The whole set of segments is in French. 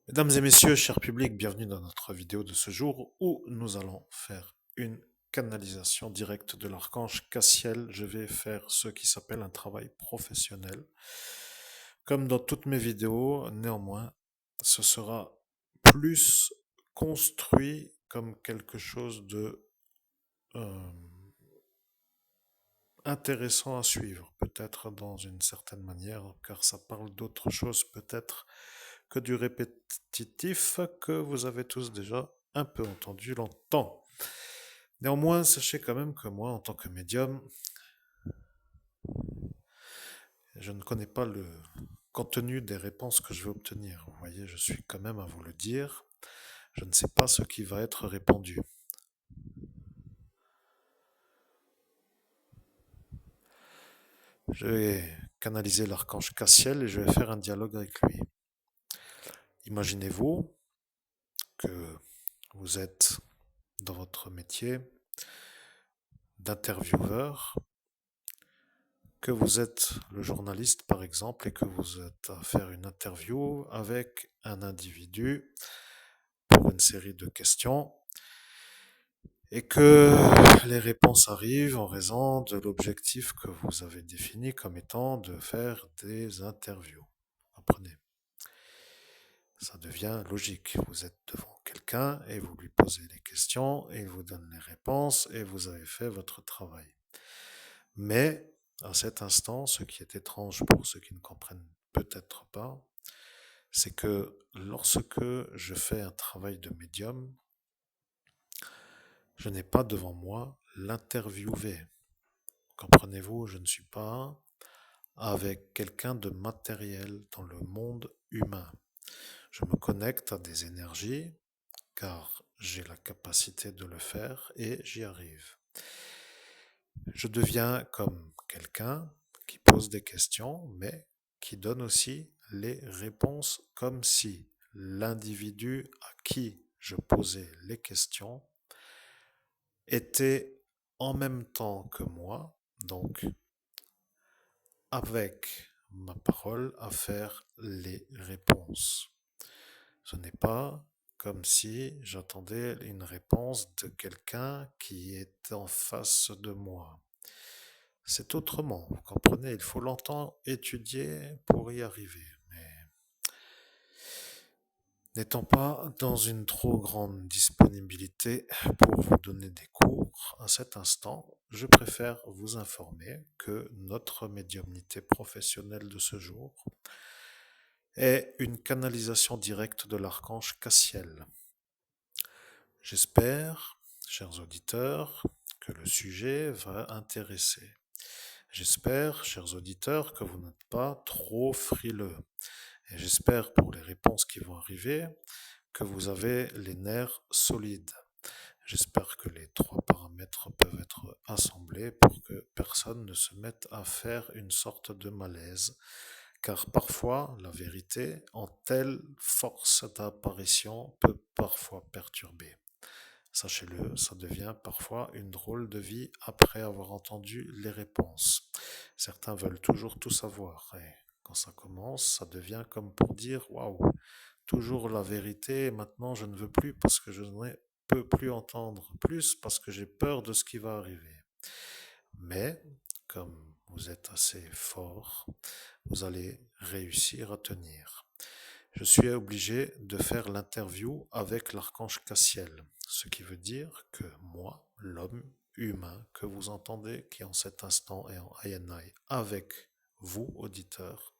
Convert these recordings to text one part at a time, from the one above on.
Mesdames et messieurs, cher public, bienvenue dans notre vidéo de ce jour où nous allons faire une canalisation directe de l'archange Cassiel. Je vais faire ce qui s'appelle un travail professionnel. Comme dans toutes mes vidéos, néanmoins, ce sera plus construit comme quelque chose de euh, intéressant à suivre, peut-être dans une certaine manière, car ça parle d'autre chose peut-être que du répétitif que vous avez tous déjà un peu entendu longtemps. Néanmoins, sachez quand même que moi, en tant que médium, je ne connais pas le contenu des réponses que je vais obtenir. Vous voyez, je suis quand même à vous le dire. Je ne sais pas ce qui va être répondu. Je vais canaliser l'archange Cassiel et je vais faire un dialogue avec lui. Imaginez-vous que vous êtes dans votre métier d'intervieweur, que vous êtes le journaliste par exemple et que vous êtes à faire une interview avec un individu pour une série de questions et que les réponses arrivent en raison de l'objectif que vous avez défini comme étant de faire des interviews. Comprenez? Ça devient logique. Vous êtes devant quelqu'un et vous lui posez des questions et il vous donne les réponses et vous avez fait votre travail. Mais à cet instant, ce qui est étrange pour ceux qui ne comprennent peut-être pas, c'est que lorsque je fais un travail de médium, je n'ai pas devant moi l'interviewé. Comprenez-vous, je ne suis pas avec quelqu'un de matériel dans le monde humain. Je me connecte à des énergies car j'ai la capacité de le faire et j'y arrive. Je deviens comme quelqu'un qui pose des questions, mais qui donne aussi les réponses comme si l'individu à qui je posais les questions était en même temps que moi, donc avec ma parole à faire les réponses. Ce n'est pas comme si j'attendais une réponse de quelqu'un qui est en face de moi. C'est autrement, vous comprenez, il faut longtemps étudier pour y arriver. Mais n'étant pas dans une trop grande disponibilité pour vous donner des cours à cet instant, je préfère vous informer que notre médiumnité professionnelle de ce jour est une canalisation directe de l'archange Cassiel. J'espère, chers auditeurs, que le sujet va intéresser. J'espère, chers auditeurs, que vous n'êtes pas trop frileux. Et j'espère, pour les réponses qui vont arriver, que vous avez les nerfs solides. J'espère que les trois paramètres peuvent être assemblés pour que personne ne se mette à faire une sorte de malaise. Car parfois, la vérité, en telle force d'apparition, peut parfois perturber. Sachez-le, ça devient parfois une drôle de vie après avoir entendu les réponses. Certains veulent toujours tout savoir et quand ça commence, ça devient comme pour dire waouh, toujours la vérité, maintenant je ne veux plus parce que je ne peux plus entendre plus parce que j'ai peur de ce qui va arriver. Mais comme vous êtes assez fort, vous allez réussir à tenir. Je suis obligé de faire l'interview avec l'archange Cassiel, ce qui veut dire que moi, l'homme humain que vous entendez, qui en cet instant est en INI avec vous, auditeurs,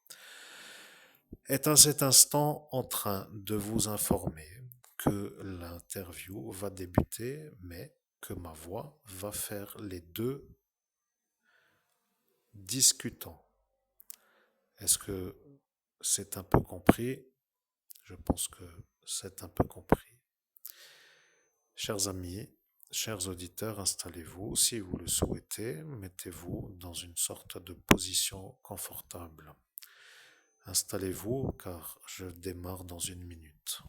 est à cet instant en train de vous informer que l'interview va débuter, mais que ma voix va faire les deux discutants. Est-ce que c'est un peu compris? Je pense que c'est un peu compris. Chers amis, chers auditeurs, installez-vous. Si vous le souhaitez, mettez-vous dans une sorte de position confortable. Installez-vous car je démarre dans une minute.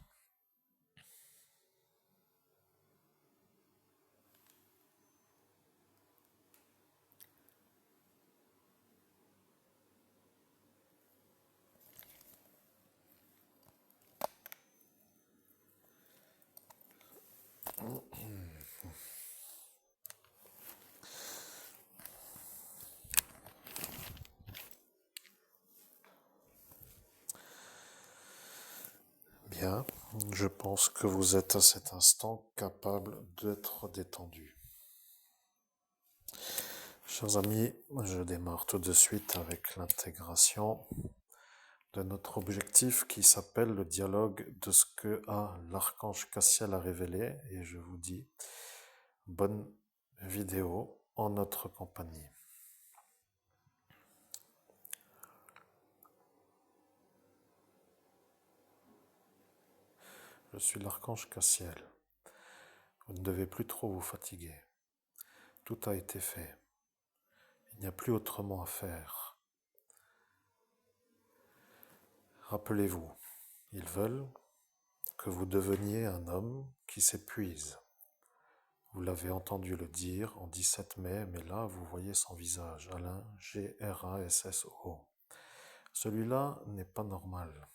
Bien, je pense que vous êtes à cet instant capable d'être détendu. Chers amis, je démarre tout de suite avec l'intégration de notre objectif qui s'appelle le dialogue de ce que l'archange Cassiel a révélé, et je vous dis bonne vidéo en notre compagnie. Je suis l'archange Cassiel. Vous ne devez plus trop vous fatiguer. Tout a été fait. Il n'y a plus autrement à faire. Rappelez-vous, ils veulent que vous deveniez un homme qui s'épuise. Vous l'avez entendu le dire en 17 mai, mais là, vous voyez son visage, Alain Grasso. Celui-là n'est pas normal.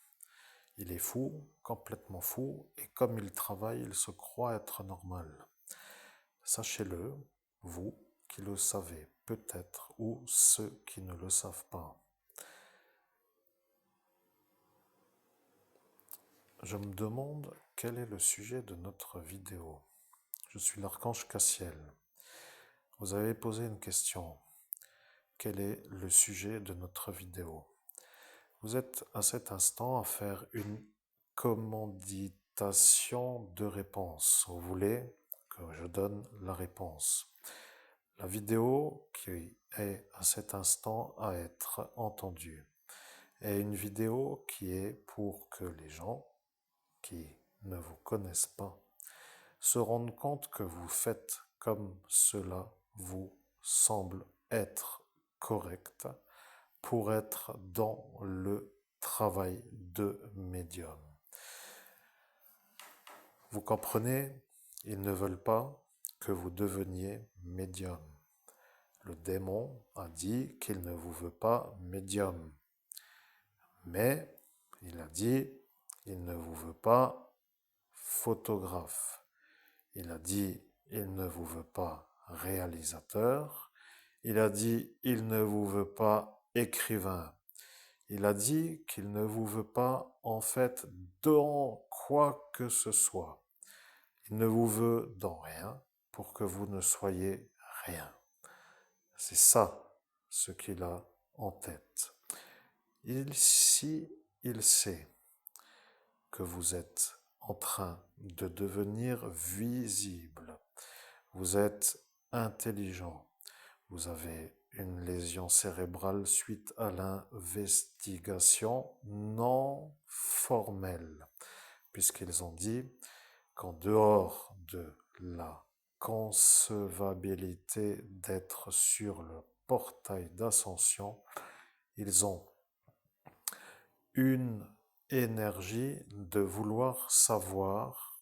Il est fou, complètement fou, et comme il travaille, il se croit être normal. Sachez-le, vous qui le savez peut-être, ou ceux qui ne le savent pas. Je me demande quel est le sujet de notre vidéo. Je suis l'archange Cassiel. Vous avez posé une question. Quel est le sujet de notre vidéo? Vous êtes à cet instant à faire une commanditation de réponse. Vous voulez que je donne la réponse. La vidéo qui est à cet instant à être entendue est une vidéo qui est pour que les gens qui ne vous connaissent pas se rendent compte que vous faites comme cela vous semble être correct pour être dans le travail de médium. Vous comprenez, ils ne veulent pas que vous deveniez médium. Le démon a dit qu'il ne vous veut pas médium. Mais il a dit il ne vous veut pas photographe. Il a dit il ne vous veut pas réalisateur. Il a dit il ne vous veut pas écrivain. Il a dit qu'il ne vous veut pas en fait dans quoi que ce soit. Il ne vous veut dans rien pour que vous ne soyez rien. C'est ça ce qu'il a en tête. Si il sait que vous êtes en train de devenir visible, vous êtes intelligent, vous avez une lésion cérébrale suite à l'investigation non formelle, puisqu'ils ont dit qu'en dehors de la concevabilité d'être sur le portail d'ascension, ils ont une énergie de vouloir savoir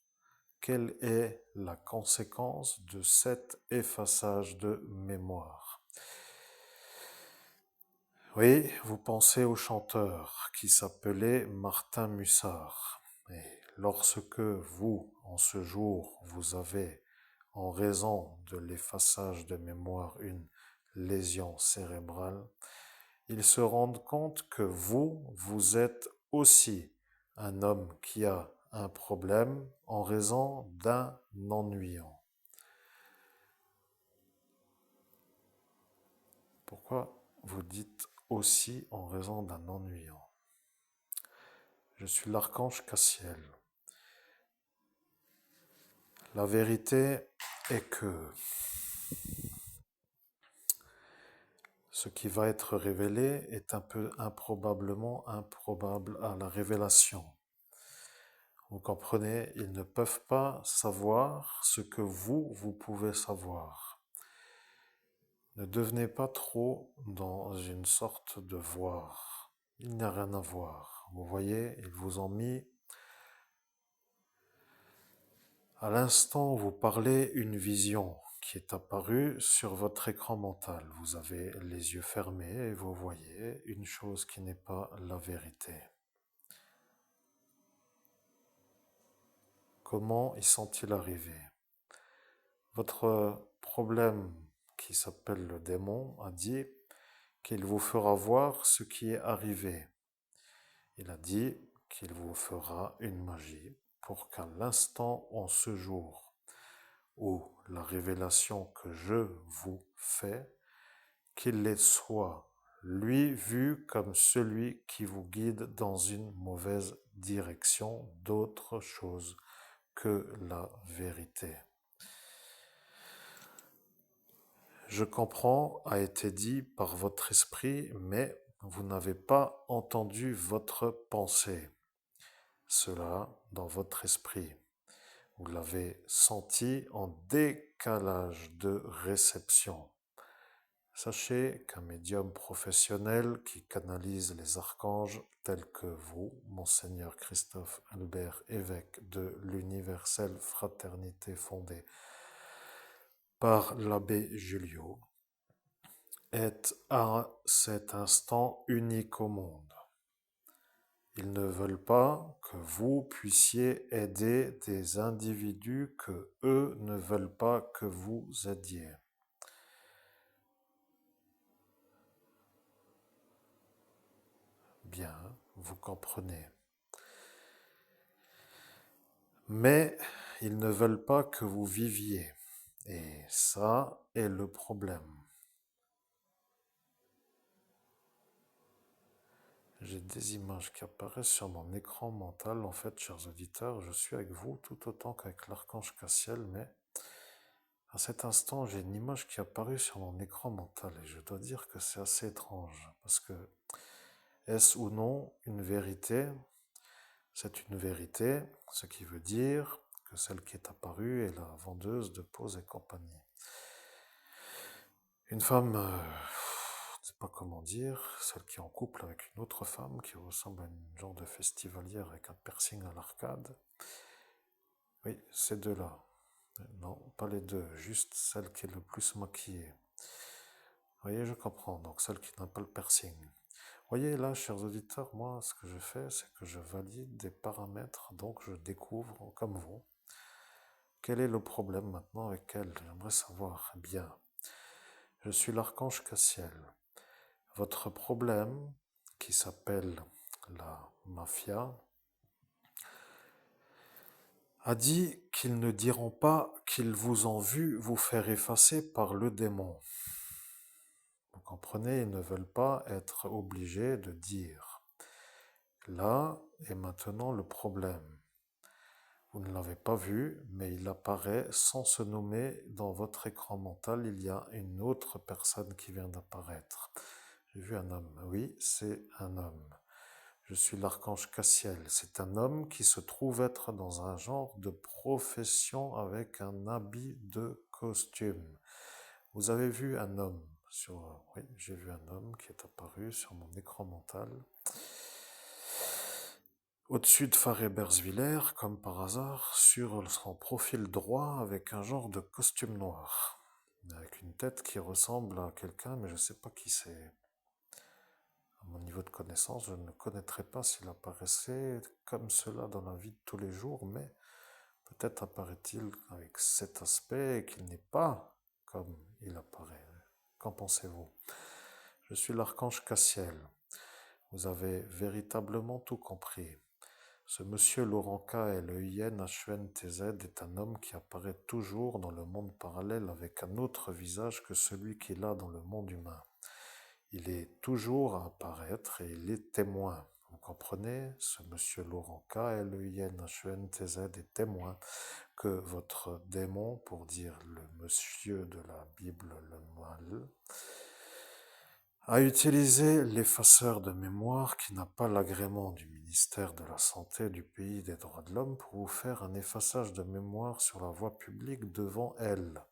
quelle est la conséquence de cet effaçage de mémoire. Oui, vous pensez au chanteur qui s'appelait Martin Mussard. Et lorsque vous, en ce jour, vous avez, en raison de l'effaçage de mémoire, une lésion cérébrale, ils se rendent compte que vous êtes aussi un homme qui a un problème en raison d'un ennuyant. Pourquoi vous dites aussi en raison d'un ennuyant? Je suis l'archange Cassiel. La vérité est que ce qui va être révélé est un peu improbablement improbable à la révélation. Vous comprenez, ils ne peuvent pas savoir ce que vous pouvez savoir. Ne devenez pas trop dans une sorte de voir. Il n'y a rien à voir. Vous voyez, ils vous ont mis à l'instant où vous parlez une vision qui est apparue sur votre écran mental. Vous avez les yeux fermés et vous voyez une chose qui n'est pas la vérité. Comment y sont-ils arrivés? Votre problème, qui s'appelle le démon, a dit qu'il vous fera voir ce qui est arrivé. Il a dit qu'il vous fera une magie pour qu'à l'instant, en ce jour, où la révélation que je vous fais, qu'il les soit, lui, vu comme celui qui vous guide dans une mauvaise direction d'autre chose que la vérité. Je comprends, a été dit par votre esprit, mais vous n'avez pas entendu votre pensée. Cela dans votre esprit. Vous l'avez senti en décalage de réception. Sachez qu'un médium professionnel qui canalise les archanges tels que vous, Monseigneur Christophe Albert, évêque de l'universelle fraternité fondée par l'abbé Julio, est à cet instant unique au monde. Ils ne veulent pas que vous puissiez aider des individus que eux ne veulent pas que vous aidiez. Bien, vous comprenez. Mais ils ne veulent pas que vous viviez. Et ça est le problème. J'ai des images qui apparaissent sur mon écran mental. En fait, chers auditeurs, je suis avec vous tout autant qu'avec l'archange Cassiel, mais à cet instant, j'ai une image qui est apparue sur mon écran mental et je dois dire que c'est assez étrange parce que est-ce ou non une vérité? C'est une vérité, ce qui veut dire que celle qui est apparue est la vendeuse de pose et compagnie. Une femme, je ne sais pas comment dire, celle qui est en couple avec une autre femme qui ressemble à une genre de festivalière avec un piercing à l'arcade. Oui, ces deux-là. Non, pas les deux, juste celle qui est le plus maquillée. Vous voyez, je comprends, donc celle qui n'a pas le piercing. Vous voyez, là, chers auditeurs, moi, ce que je fais, c'est que je valide des paramètres, donc je découvre, comme vous, quel est le problème maintenant avec elle. J'aimerais savoir. Eh bien, je suis l'archange Cassiel. Votre problème, qui s'appelle la mafia, a dit qu'ils ne diront pas qu'ils vous ont vu vous faire effacer par le démon. Vous comprenez, ils ne veulent pas être obligés de dire. Là est maintenant le problème. Vous ne l'avez pas vu, mais il apparaît sans se nommer dans votre écran mental. Il y a une autre personne qui vient d'apparaître. J'ai vu un homme. Oui, c'est un homme. Je suis l'archange Cassiel. C'est un homme qui se trouve être dans un genre de profession avec un habit de costume. Vous avez vu un homme sur... Oui, j'ai vu un homme qui est apparu sur mon écran mental. Au-dessus de Faré-Bersviller, comme par hasard, sur son profil droit avec un genre de costume noir. Avec une tête qui ressemble à quelqu'un, mais je ne sais pas qui c'est. À mon niveau de connaissance, je ne connaîtrais pas s'il apparaissait comme cela dans la vie de tous les jours, mais peut-être apparaît-il avec cet aspect et qu'il n'est pas comme il apparaît. Qu'en pensez-vous? Je suis l'archange Cassiel. Vous avez véritablement tout compris. Ce monsieur Laurent K. LEIN-HUNTZ est un homme qui apparaît toujours dans le monde parallèle avec un autre visage que celui qu'il a dans le monde humain. Il est toujours à apparaître et il est témoin. Vous comprenez? Ce monsieur Laurent K. LEIN-HUNTZ est témoin que votre démon, pour dire le monsieur de la Bible, le mal, a utilisé l'effaceur de mémoire qui n'a pas l'agrément du ministère de la Santé du pays des droits de l'homme pour vous faire un effaçage de mémoire sur la voie publique devant elle.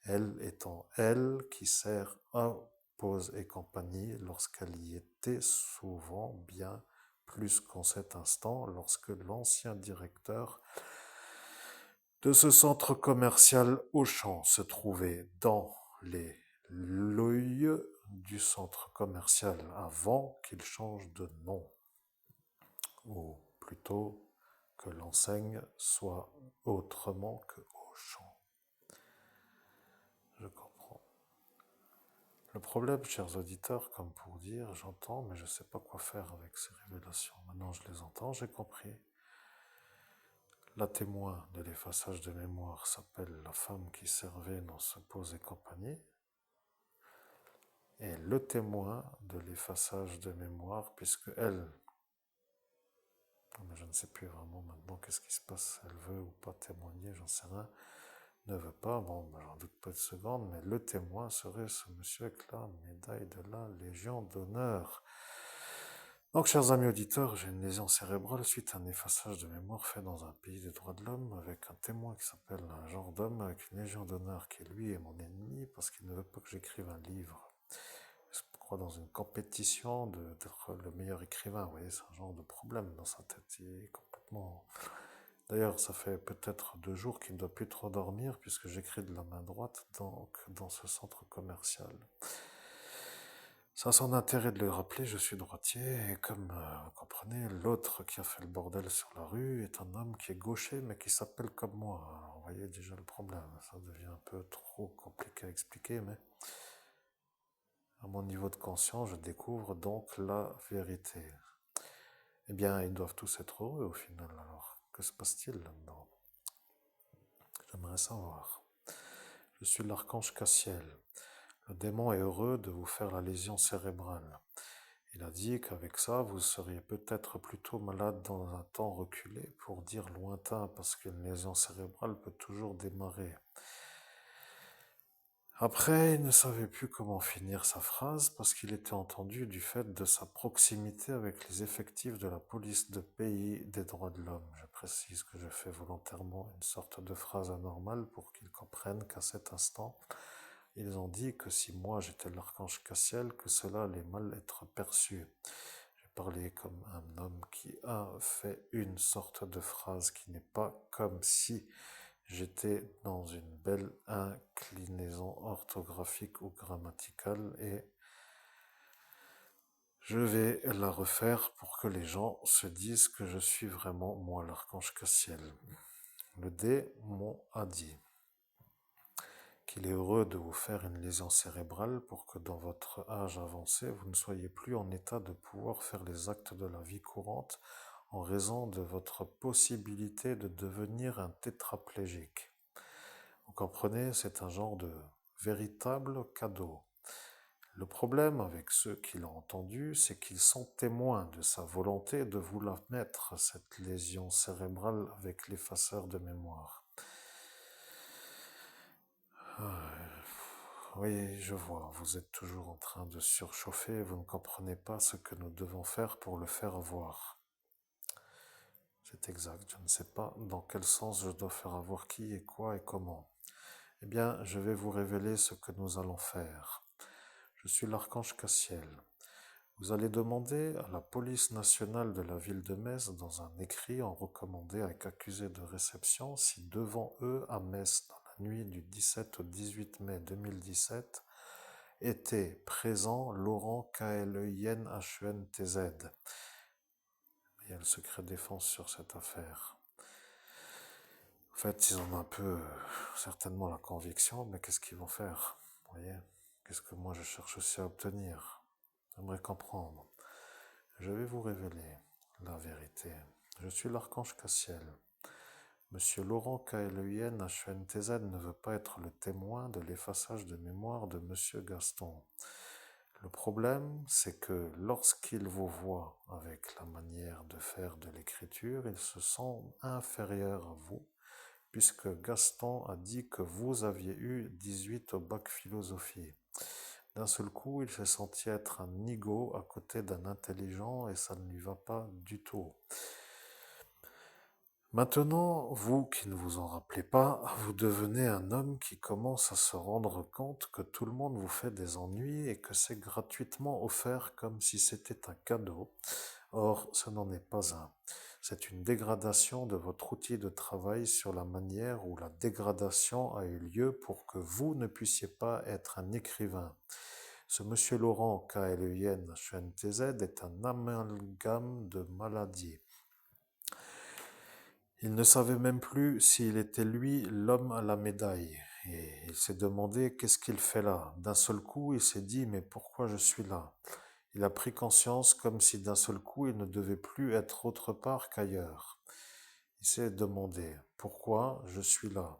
Elle étant elle qui sert à Pose et compagnie lorsqu'elle y était souvent bien plus qu'en cet instant lorsque l'ancien directeur de ce centre commercial Auchan se trouvait dans les lieux du centre commercial avant qu'il change de nom, ou plutôt que l'enseigne soit autrement que Auchan. Je comprends. Le problème, chers auditeurs, comme pour dire, j'entends, mais je ne sais pas quoi faire avec ces révélations. Maintenant, je les entends, j'ai compris. La témoin de l'effaçage de mémoire s'appelle la femme qui servait dans ce pose et compagnie. Et le témoin de l'effaçage de mémoire, puisque elle, je ne sais plus vraiment maintenant qu'est-ce qui se passe, elle veut ou pas témoigner, j'en sais rien, ne veut pas, bon, j'en doute pas de seconde, mais le témoin serait ce monsieur avec la médaille de la Légion d'honneur. Donc, chers amis auditeurs, j'ai une lésion cérébrale suite à un effaçage de mémoire fait dans un pays des droits de l'homme avec un témoin qui s'appelle un genre d'homme avec une légion d'honneur qui lui est mon ennemi parce qu'il ne veut pas que j'écrive un livre. Je crois dans une compétition d'être le meilleur écrivain. Vous voyez, c'est un genre de problème dans sa tête. Il est complètement... D'ailleurs, ça fait peut-être 2 jours qu'il ne doit plus trop dormir puisque j'écris de la main droite donc, dans ce centre commercial. Ça a son intérêt de le rappeler, je suis droitier, et comme vous comprenez, l'autre qui a fait le bordel sur la rue est un homme qui est gaucher, mais qui s'appelle comme moi. Alors, vous voyez déjà le problème, ça devient un peu trop compliqué à expliquer, mais à mon niveau de conscience, je découvre donc la vérité. Eh bien, ils doivent tous être heureux au final, alors que se passe-t-il là-dedans? J'aimerais savoir. Je suis l'archange Cassiel. Le démon est heureux de vous faire la lésion cérébrale. Il a dit qu'avec ça, vous seriez peut-être plutôt malade dans un temps reculé, pour dire lointain, parce qu'une lésion cérébrale peut toujours démarrer. Après, il ne savait plus comment finir sa phrase, parce qu'il était entendu du fait de sa proximité avec les effectifs de la police de pays des droits de l'homme. Je précise que je fais volontairement une sorte de phrase anormale pour qu'ils comprennent qu'à cet instant, ils ont dit que si moi j'étais l'archange Cassiel, que cela allait mal être perçu. J'ai parlé comme un homme qui a fait une sorte de phrase qui n'est pas comme si j'étais dans une belle inclinaison orthographique ou grammaticale et je vais la refaire pour que les gens se disent que je suis vraiment moi l'archange Cassiel. Le démon a dit qu'il est heureux de vous faire une lésion cérébrale pour que dans votre âge avancé, vous ne soyez plus en état de pouvoir faire les actes de la vie courante en raison de votre possibilité de devenir un tétraplégique. Vous comprenez, c'est un genre de véritable cadeau. Le problème avec ceux qui l'ont entendu, c'est qu'ils sont témoins de sa volonté de vous la mettre, cette lésion cérébrale avec l'effaceur de mémoire. Oui, je vois, vous êtes toujours en train de surchauffer, vous ne comprenez pas ce que nous devons faire pour le faire avoir. C'est exact, je ne sais pas dans quel sens je dois faire avoir qui et quoi et comment. Eh bien, je vais vous révéler ce que nous allons faire. Je suis l'archange Cassiel. Vous allez demander à la police nationale de la ville de Metz, dans un écrit en recommandé avec accusé de réception, si devant eux, à Metz, dans la nuit du 17 au 18 mai 2017, était présent Laurent KLEINHUNTZ. Il y a le secret défense sur cette affaire. En fait, ils ont un peu, certainement la conviction, mais qu'est-ce qu'ils vont faire? Vous voyez? Qu'est-ce que moi je cherche aussi à obtenir? J'aimerais comprendre. Je vais vous révéler la vérité. Je suis l'archange Cassiel. Monsieur Laurent KLEINHUNTZ ne veut pas être le témoin de l'effaçage de mémoire de Monsieur Gaston. Le problème, c'est que lorsqu'il vous voit avec la manière de faire de l'écriture, il se sent inférieur à vous, puisque Gaston a dit que vous aviez eu 18 au bac philosophie. D'un seul coup, il s'est senti être un nigo à côté d'un intelligent et ça ne lui va pas du tout. Maintenant, vous qui ne vous en rappelez pas, vous devenez un homme qui commence à se rendre compte que tout le monde vous fait des ennuis et que c'est gratuitement offert comme si c'était un cadeau. Or, ce n'en est pas un. C'est une dégradation de votre outil de travail sur la manière où la dégradation a eu lieu pour que vous ne puissiez pas être un écrivain. Ce monsieur Laurent KLEINHUNTZ est un amalgame de maladies. Il ne savait même plus s'il était lui l'homme à la médaille. Et il s'est demandé qu'est-ce qu'il fait là. D'un seul coup, il s'est dit, mais pourquoi je suis là? Il a pris conscience comme si d'un seul coup, il ne devait plus être autre part qu'ailleurs. Il s'est demandé, pourquoi je suis là?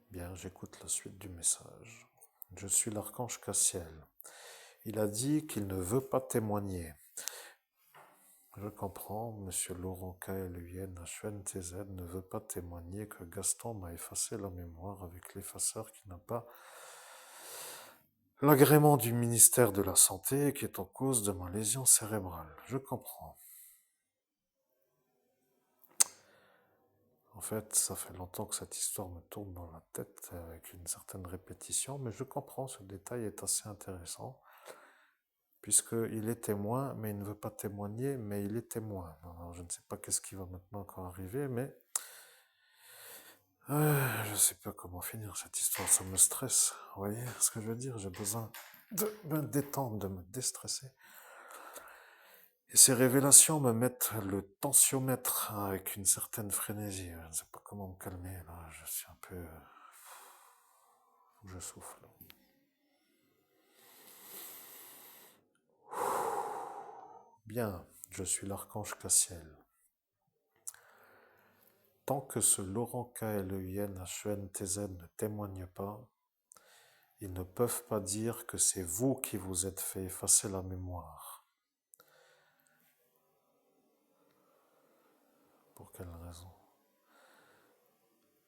Bien, j'écoute la suite du message. Je suis l'archange Cassiel. Il a dit qu'il ne veut pas témoigner. Je comprends, monsieur Laurent KLUN HNTZ ne veut pas témoigner que Gaston m'a effacé la mémoire avec l'effaceur qui n'a pas l'agrément du ministère de la Santé et qui est en cause de ma lésion cérébrale. Je comprends. En fait, ça fait longtemps que cette histoire me tourne dans la tête avec une certaine répétition, mais je comprends, ce détail est assez intéressant, puisqu'il est témoin, mais il ne veut pas témoigner, mais il est témoin. Alors, je ne sais pas qu'est-ce qui va maintenant encore arriver, mais je ne sais pas comment finir cette histoire, ça me stresse. Vous voyez ce que je veux dire? J'ai besoin de me détendre, de me déstresser. Et ces révélations me mettent le tensiomètre avec une certaine frénésie. Je ne sais pas comment me calmer, là. Je suis un peu... Je souffle. Bien, je suis l'archange Cassiel. Tant que ce Laurent KLEIN-HENTZ ne témoigne pas, ils ne peuvent pas dire que c'est vous qui vous êtes fait effacer la mémoire. Pour quelle raison?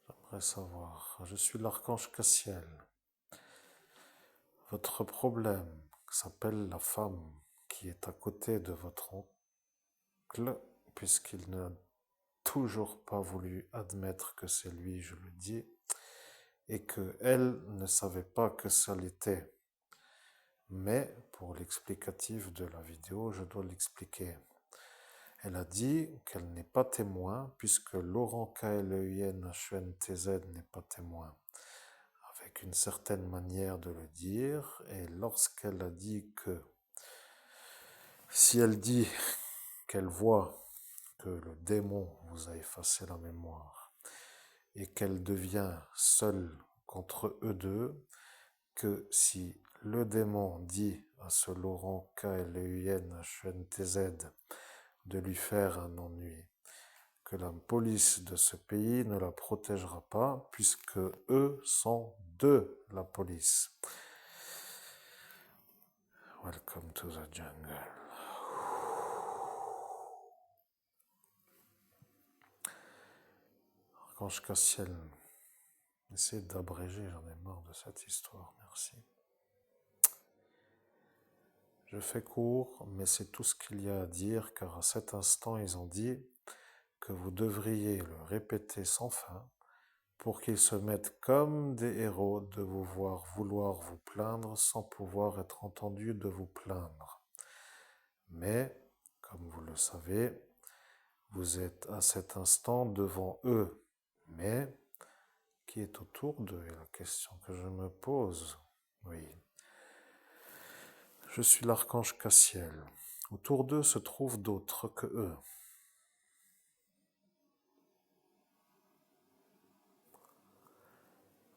J'aimerais savoir. Je suis l'archange Cassiel. Votre problème s'appelle la femme qui est à côté de votre oncle, puisqu'il n'a toujours pas voulu admettre que c'est lui, je le dis, et qu'elle ne savait pas que ça l'était. Mais, pour l'explicatif de la vidéo, je dois l'expliquer. Elle a dit qu'elle n'est pas témoin, puisque Laurent KLEIN-HENTZ n'est pas témoin. Avec une certaine manière de le dire, et lorsqu'elle a dit que si elle dit qu'elle voit que le démon vous a effacé la mémoire et qu'elle devient seule contre eux deux, que si le démon dit à ce Laurent KLEIN-HENTZ de lui faire un ennui, que la police de ce pays ne la protégera pas puisque eux sont de la police. Welcome to the jungle. Archange Cassiel, essayez d'abréger, j'en ai marre de cette histoire, merci. Je fais court, mais c'est tout ce qu'il y a à dire, car à cet instant, ils ont dit que vous devriez le répéter sans fin, pour qu'ils se mettent comme des héros de vous voir vouloir vous plaindre sans pouvoir être entendus de vous plaindre. Mais, comme vous le savez, vous êtes à cet instant devant eux. Mais, qui est autour d'eux est la question que je me pose. Oui. Je suis l'archange Cassiel. Autour d'eux se trouvent d'autres que eux.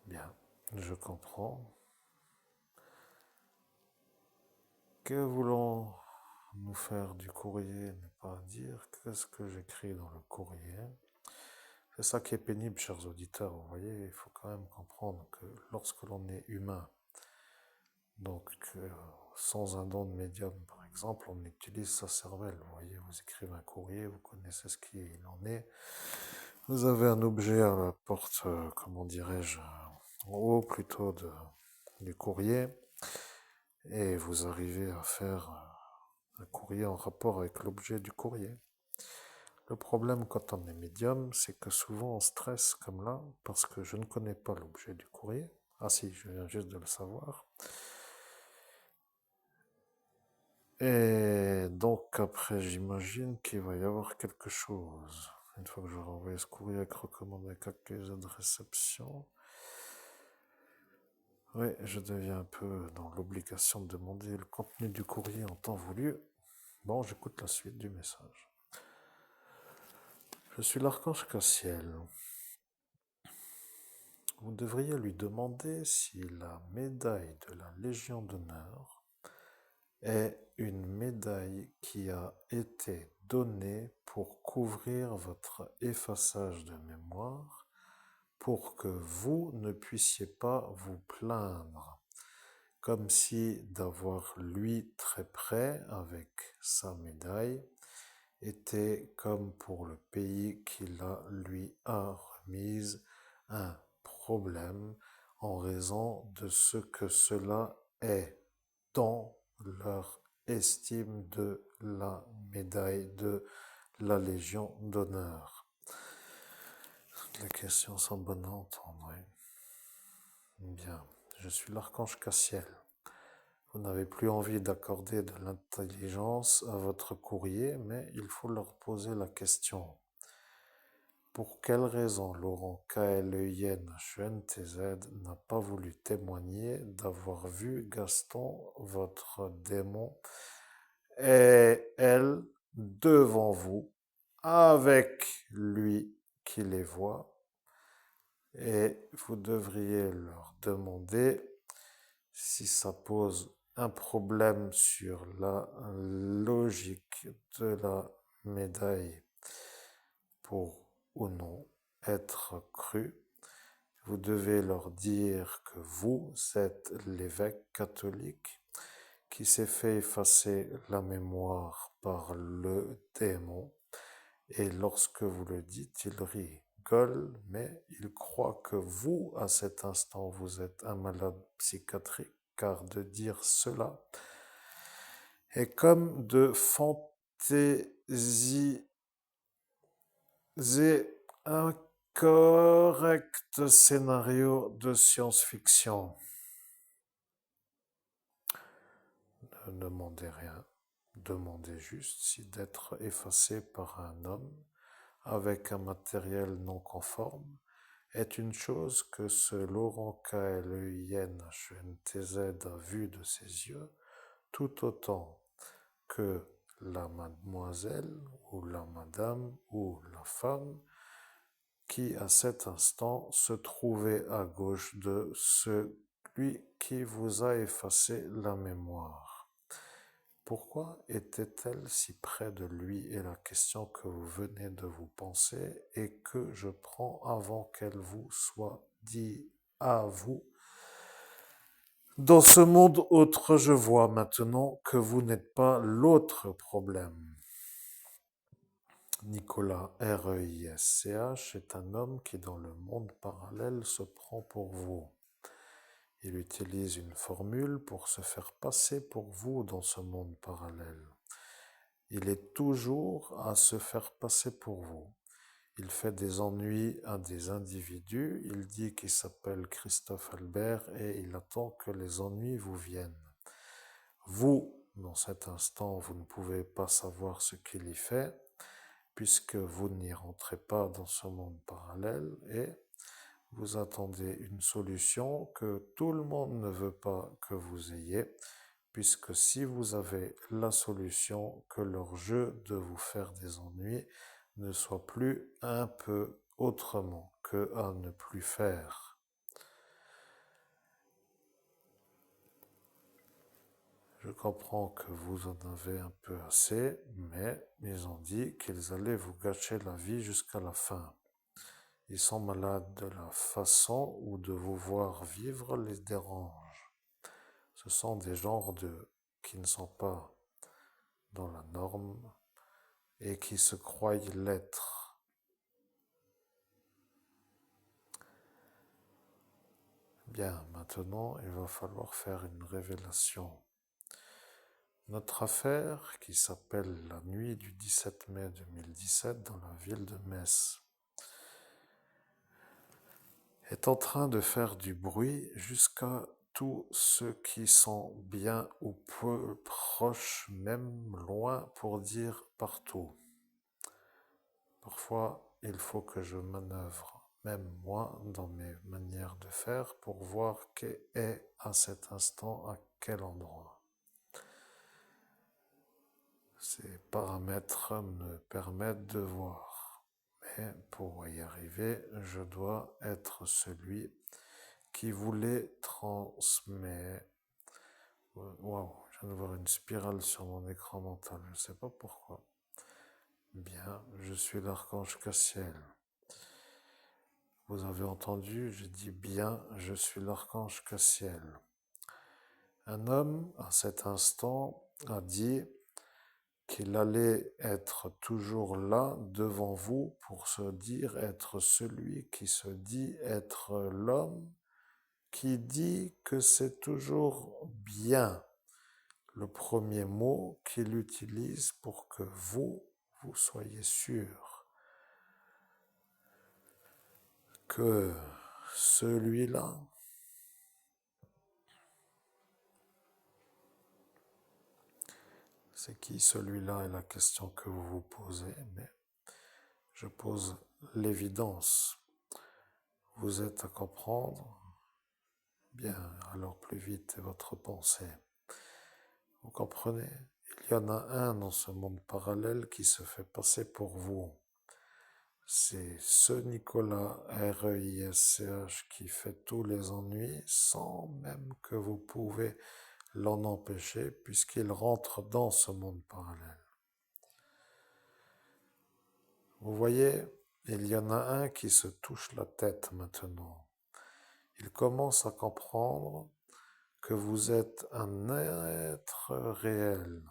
Bien, je comprends. Que voulons-nous faire du courrier n'est pas à dire. Qu'est-ce que j'écris dans le courrier? C'est ça qui est pénible, chers auditeurs. Vous voyez, il faut quand même comprendre que lorsque l'on est humain, donc sans un don de médium, par exemple, on utilise sa cervelle. Vous voyez, vous écrivez un courrier, vous connaissez ce qu'il en est. Vous avez un objet à la porte, comment dirais-je, en haut plutôt du courrier, et vous arrivez à faire un courrier en rapport avec l'objet du courrier. Le problème quand on est médium, c'est que souvent on stresse comme là, parce que je ne connais pas l'objet du courrier. Ah si, je viens juste de le savoir. Et donc après, j'imagine qu'il va y avoir quelque chose. Une fois que j'aurai envoyé ce courrier avec recommandé accusé de réception, oui, je deviens un peu dans l'obligation de demander le contenu du courrier en temps voulu. Bon, j'écoute la suite du message. Je suis l'archange Cassiel. Vous devriez lui demander si la médaille de la Légion d'honneur est une médaille qui a été donnée pour couvrir votre effaçage de mémoire, pour que vous ne puissiez pas vous plaindre, comme si d'avoir lui très près avec sa médaille était comme pour le pays qui la lui a remise un problème en raison de ce que cela est dans leur estime de la médaille de la Légion d'honneur. Les questions sont bonnes à entendre. Bien, je suis l'archange Cassiel. Vous n'avez plus envie d'accorder de l'intelligence à votre courrier, mais il faut leur poser la question. Pour quelle raison Laurent KLEIN-HUNTZ n'a pas voulu témoigner d'avoir vu Gaston, votre démon, et elle devant vous, avec lui qui les voit, et vous devriez leur demander si ça pose un problème sur la logique de la médaille pour ou non être cru. Vous devez leur dire que vous êtes l'évêque catholique qui s'est fait effacer la mémoire par le démon. Et lorsque vous le dites, il rigole, mais il croit que vous, à cet instant, vous êtes un malade psychiatrique, car de dire cela est comme de fantaisiser un correct scénario de science-fiction. Ne demandez rien, demandez juste si d'être effacé par un homme avec un matériel non conforme est une chose que ce Laurent KLEINHNTZ a vu de ses yeux, tout autant que la mademoiselle ou la madame ou la femme qui à cet instant se trouvait à gauche de celui qui vous a effacé la mémoire. Pourquoi était-elle si près de lui est la question que vous venez de vous penser et que je prends avant qu'elle vous soit dit à vous. Dans ce monde autre, je vois maintenant que vous n'êtes pas l'autre problème. Nicolas REISCH est un homme qui dans le monde parallèle se prend pour vous. Il utilise une formule pour se faire passer pour vous dans ce monde parallèle. Il est toujours à se faire passer pour vous. Il fait des ennuis à des individus, il dit qu'il s'appelle Christophe Albert et il attend que les ennuis vous viennent. Vous, dans cet instant, vous ne pouvez pas savoir ce qu'il y fait, puisque vous n'y rentrez pas dans ce monde parallèle et vous attendez une solution que tout le monde ne veut pas que vous ayez, puisque si vous avez la solution, que leur jeu de vous faire des ennuis ne soit plus un peu autrement que à ne plus faire. Je comprends que vous en avez un peu assez, mais ils ont dit qu'ils allaient vous gâcher la vie jusqu'à la fin. Ils sont malades de la façon où de vous voir vivre les dérange. Ce sont des genres qui ne sont pas dans la norme et qui se croient l'être. Bien, maintenant, il va falloir faire une révélation. Notre affaire, qui s'appelle la nuit du 17 mai 2017 dans la ville de Metz, est en train de faire du bruit jusqu'à tous ceux qui sont bien ou peu proches, même loin, pour dire partout. Parfois, il faut que je manœuvre, même moi, dans mes manières de faire, pour voir qu'est est à cet instant à quel endroit. Ces paramètres me permettent de voir. Mais pour y arriver, je dois être celui qui vous les transmet. Waouh, je viens de voir une spirale sur mon écran mental, je ne sais pas pourquoi. Bien, je suis l'archange Cassiel. Vous avez entendu, j'ai dit bien, je suis l'archange Cassiel. Un homme, à cet instant, a dit qu'il allait être toujours là devant vous pour se dire être celui qui se dit être l'homme qui dit que c'est toujours bien le premier mot qu'il utilise pour que vous soyez sûr que celui-là c'est qui celui-là est la question que vous vous posez, mais je pose l'évidence. Vous êtes à comprendre? Bien, alors plus vite est votre pensée. Vous comprenez? Il y en a un dans ce monde parallèle qui se fait passer pour vous. C'est ce Nicolas REISCH qui fait tous les ennuis sans même que vous pouvez l'en empêcher puisqu'il rentre dans ce monde parallèle. Vous voyez, il y en a un qui se touche la tête maintenant. Il commence à comprendre que vous êtes un être réel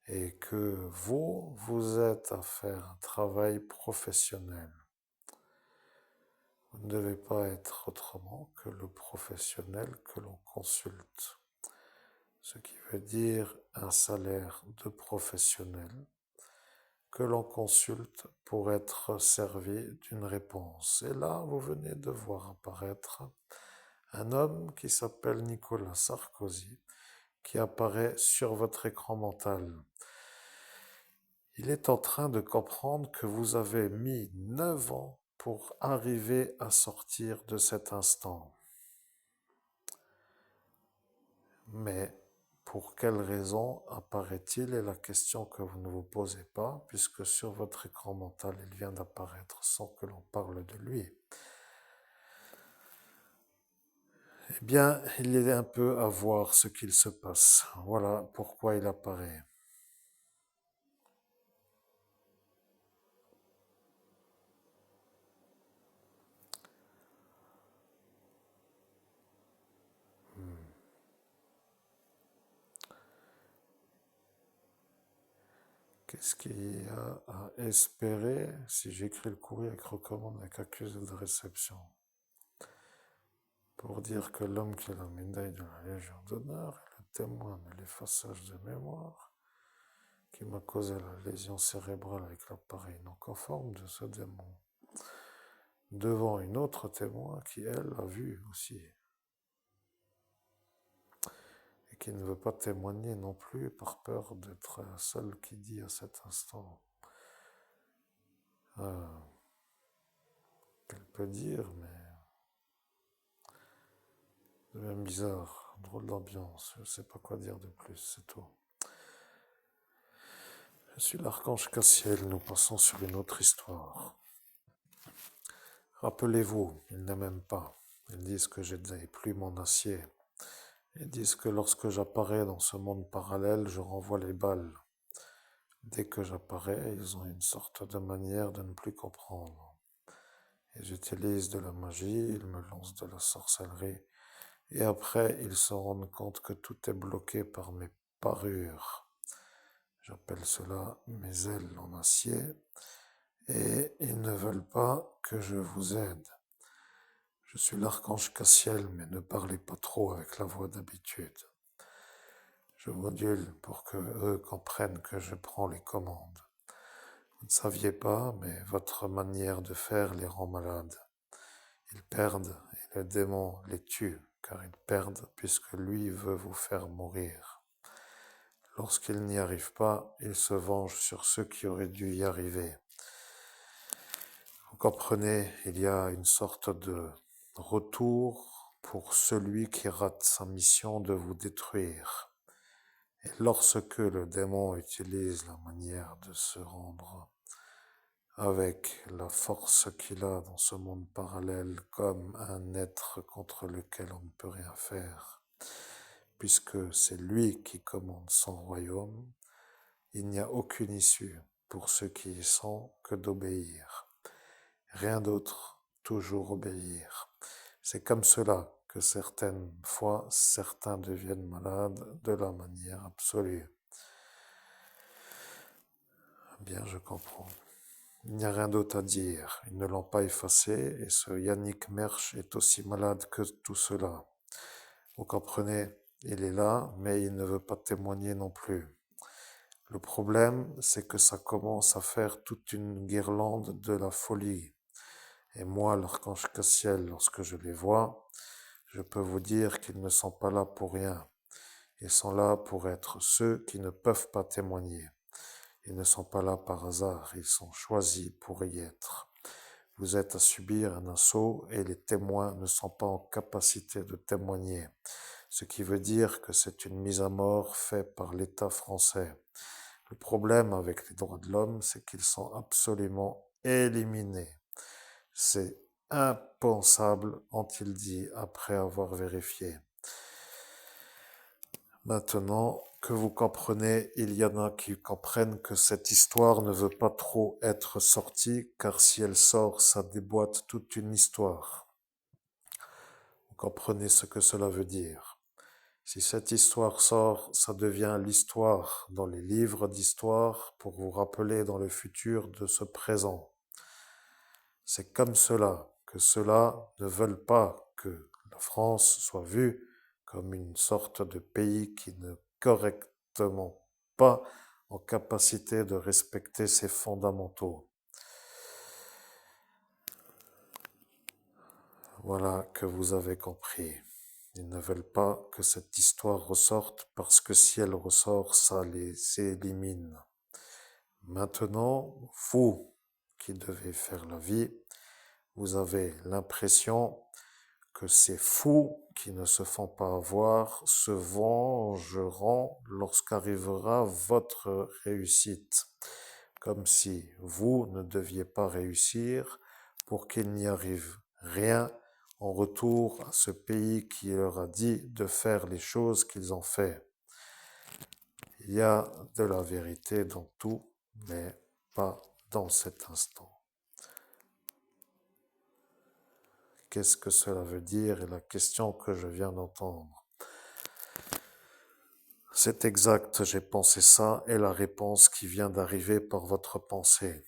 et que vous êtes à faire un travail professionnel. Vous ne devez pas être autrement que le professionnel que l'on consulte, ce qui veut dire un salaire de professionnel que l'on consulte pour être servi d'une réponse. Et là, vous venez de voir apparaître un homme qui s'appelle Nicolas Sarkozy, qui apparaît sur votre écran mental. Il est en train de comprendre que vous avez mis 9 ans pour arriver à sortir de cet instant. Mais pour quelle raison apparaît-il est la question que vous ne vous posez pas, puisque sur votre écran mental, il vient d'apparaître sans que l'on parle de lui. Eh bien, il est un peu à voir ce qu'il se passe. Voilà pourquoi il apparaît. Qu'est-ce qu'il y a à espérer si j'écris le courrier avec recommande avec accusé de réception? Pour dire que l'homme qui a la médaille de la Légion d'honneur est le témoin de l'effaçage de mémoire qui m'a causé la lésion cérébrale avec l'appareil non conforme de ce démon, devant une autre témoin qui, elle, a vu aussi, et qui ne veut pas témoigner non plus par peur d'être la seule qui dit à cet instant qu'elle peut dire, mais c'est même bizarre, drôle d'ambiance, je ne sais pas quoi dire de plus, c'est tout. Je suis l'archange Cassiel, nous passons sur une autre histoire. Rappelez-vous, ils ne m'aiment pas. Ils disent que j'ai des plumes en acier. Ils disent que lorsque j'apparais dans ce monde parallèle, je renvoie les balles. Dès que j'apparais, ils ont une sorte de manière de ne plus comprendre. Ils utilisent de la magie, ils me lancent de la sorcellerie. Et après, ils se rendent compte que tout est bloqué par mes parures. J'appelle cela mes ailes en acier. Et ils ne veulent pas que je vous aide. Je suis l'archange Cassiel, mais ne parlez pas trop avec la voix d'habitude. Je module pour que eux comprennent que je prends les commandes. Vous ne saviez pas, mais votre manière de faire les rend malades. Ils perdent et le démon les tue, car ils perdent puisque lui veut vous faire mourir. Lorsqu'il n'y arrive pas, il se venge sur ceux qui auraient dû y arriver. Vous comprenez, il y a une sorte de retour pour celui qui rate sa mission de vous détruire. Et lorsque le démon utilise la manière de se rendre avec la force qu'il a dans ce monde parallèle comme un être contre lequel on ne peut rien faire, puisque c'est lui qui commande son royaume, il n'y a aucune issue pour ceux qui y sont que d'obéir. Rien d'autre, toujours obéir. C'est comme cela que certaines fois, certains deviennent malades de la manière absolue. Bien, je comprends. Il n'y a rien d'autre à dire. Ils ne l'ont pas effacé et ce Yannick Mersch est aussi malade que tout cela. Vous comprenez, il est là, mais il ne veut pas témoigner non plus. Le problème, c'est que ça commence à faire toute une guirlande de la folie. Et moi, l'archange Cassiel, lorsque je les vois, je peux vous dire qu'ils ne sont pas là pour rien. Ils sont là pour être ceux qui ne peuvent pas témoigner. Ils ne sont pas là par hasard, ils sont choisis pour y être. Vous êtes à subir un assaut et les témoins ne sont pas en capacité de témoigner, ce qui veut dire que c'est une mise à mort faite par l'État français. Le problème avec les droits de l'homme, c'est qu'ils sont absolument éliminés. C'est impensable, ont-ils dit après avoir vérifié. Maintenant que vous comprenez, il y en a qui comprennent que cette histoire ne veut pas trop être sortie, car si elle sort, ça déboîte toute une histoire. Vous comprenez ce que cela veut dire. Si cette histoire sort, ça devient l'histoire dans les livres d'histoire pour vous rappeler dans le futur de ce présent. C'est comme cela que ceux-là ne veulent pas que la France soit vue comme une sorte de pays qui n'est correctement pas en capacité de respecter ses fondamentaux. Voilà que vous avez compris. Ils ne veulent pas que cette histoire ressorte parce que si elle ressort, ça les élimine. Maintenant, vous qui devez faire la vie, vous avez l'impression que ces fous qui ne se font pas avoir se vengeront lorsqu'arrivera votre réussite, comme si vous ne deviez pas réussir pour qu'il n'y arrive rien en retour à ce pays qui leur a dit de faire les choses qu'ils ont fait. Il y a de la vérité dans tout, mais pas dans cet instant. Qu'est-ce que cela veut dire est la question que je viens d'entendre. C'est exact, j'ai pensé ça, et la réponse qui vient d'arriver par votre pensée.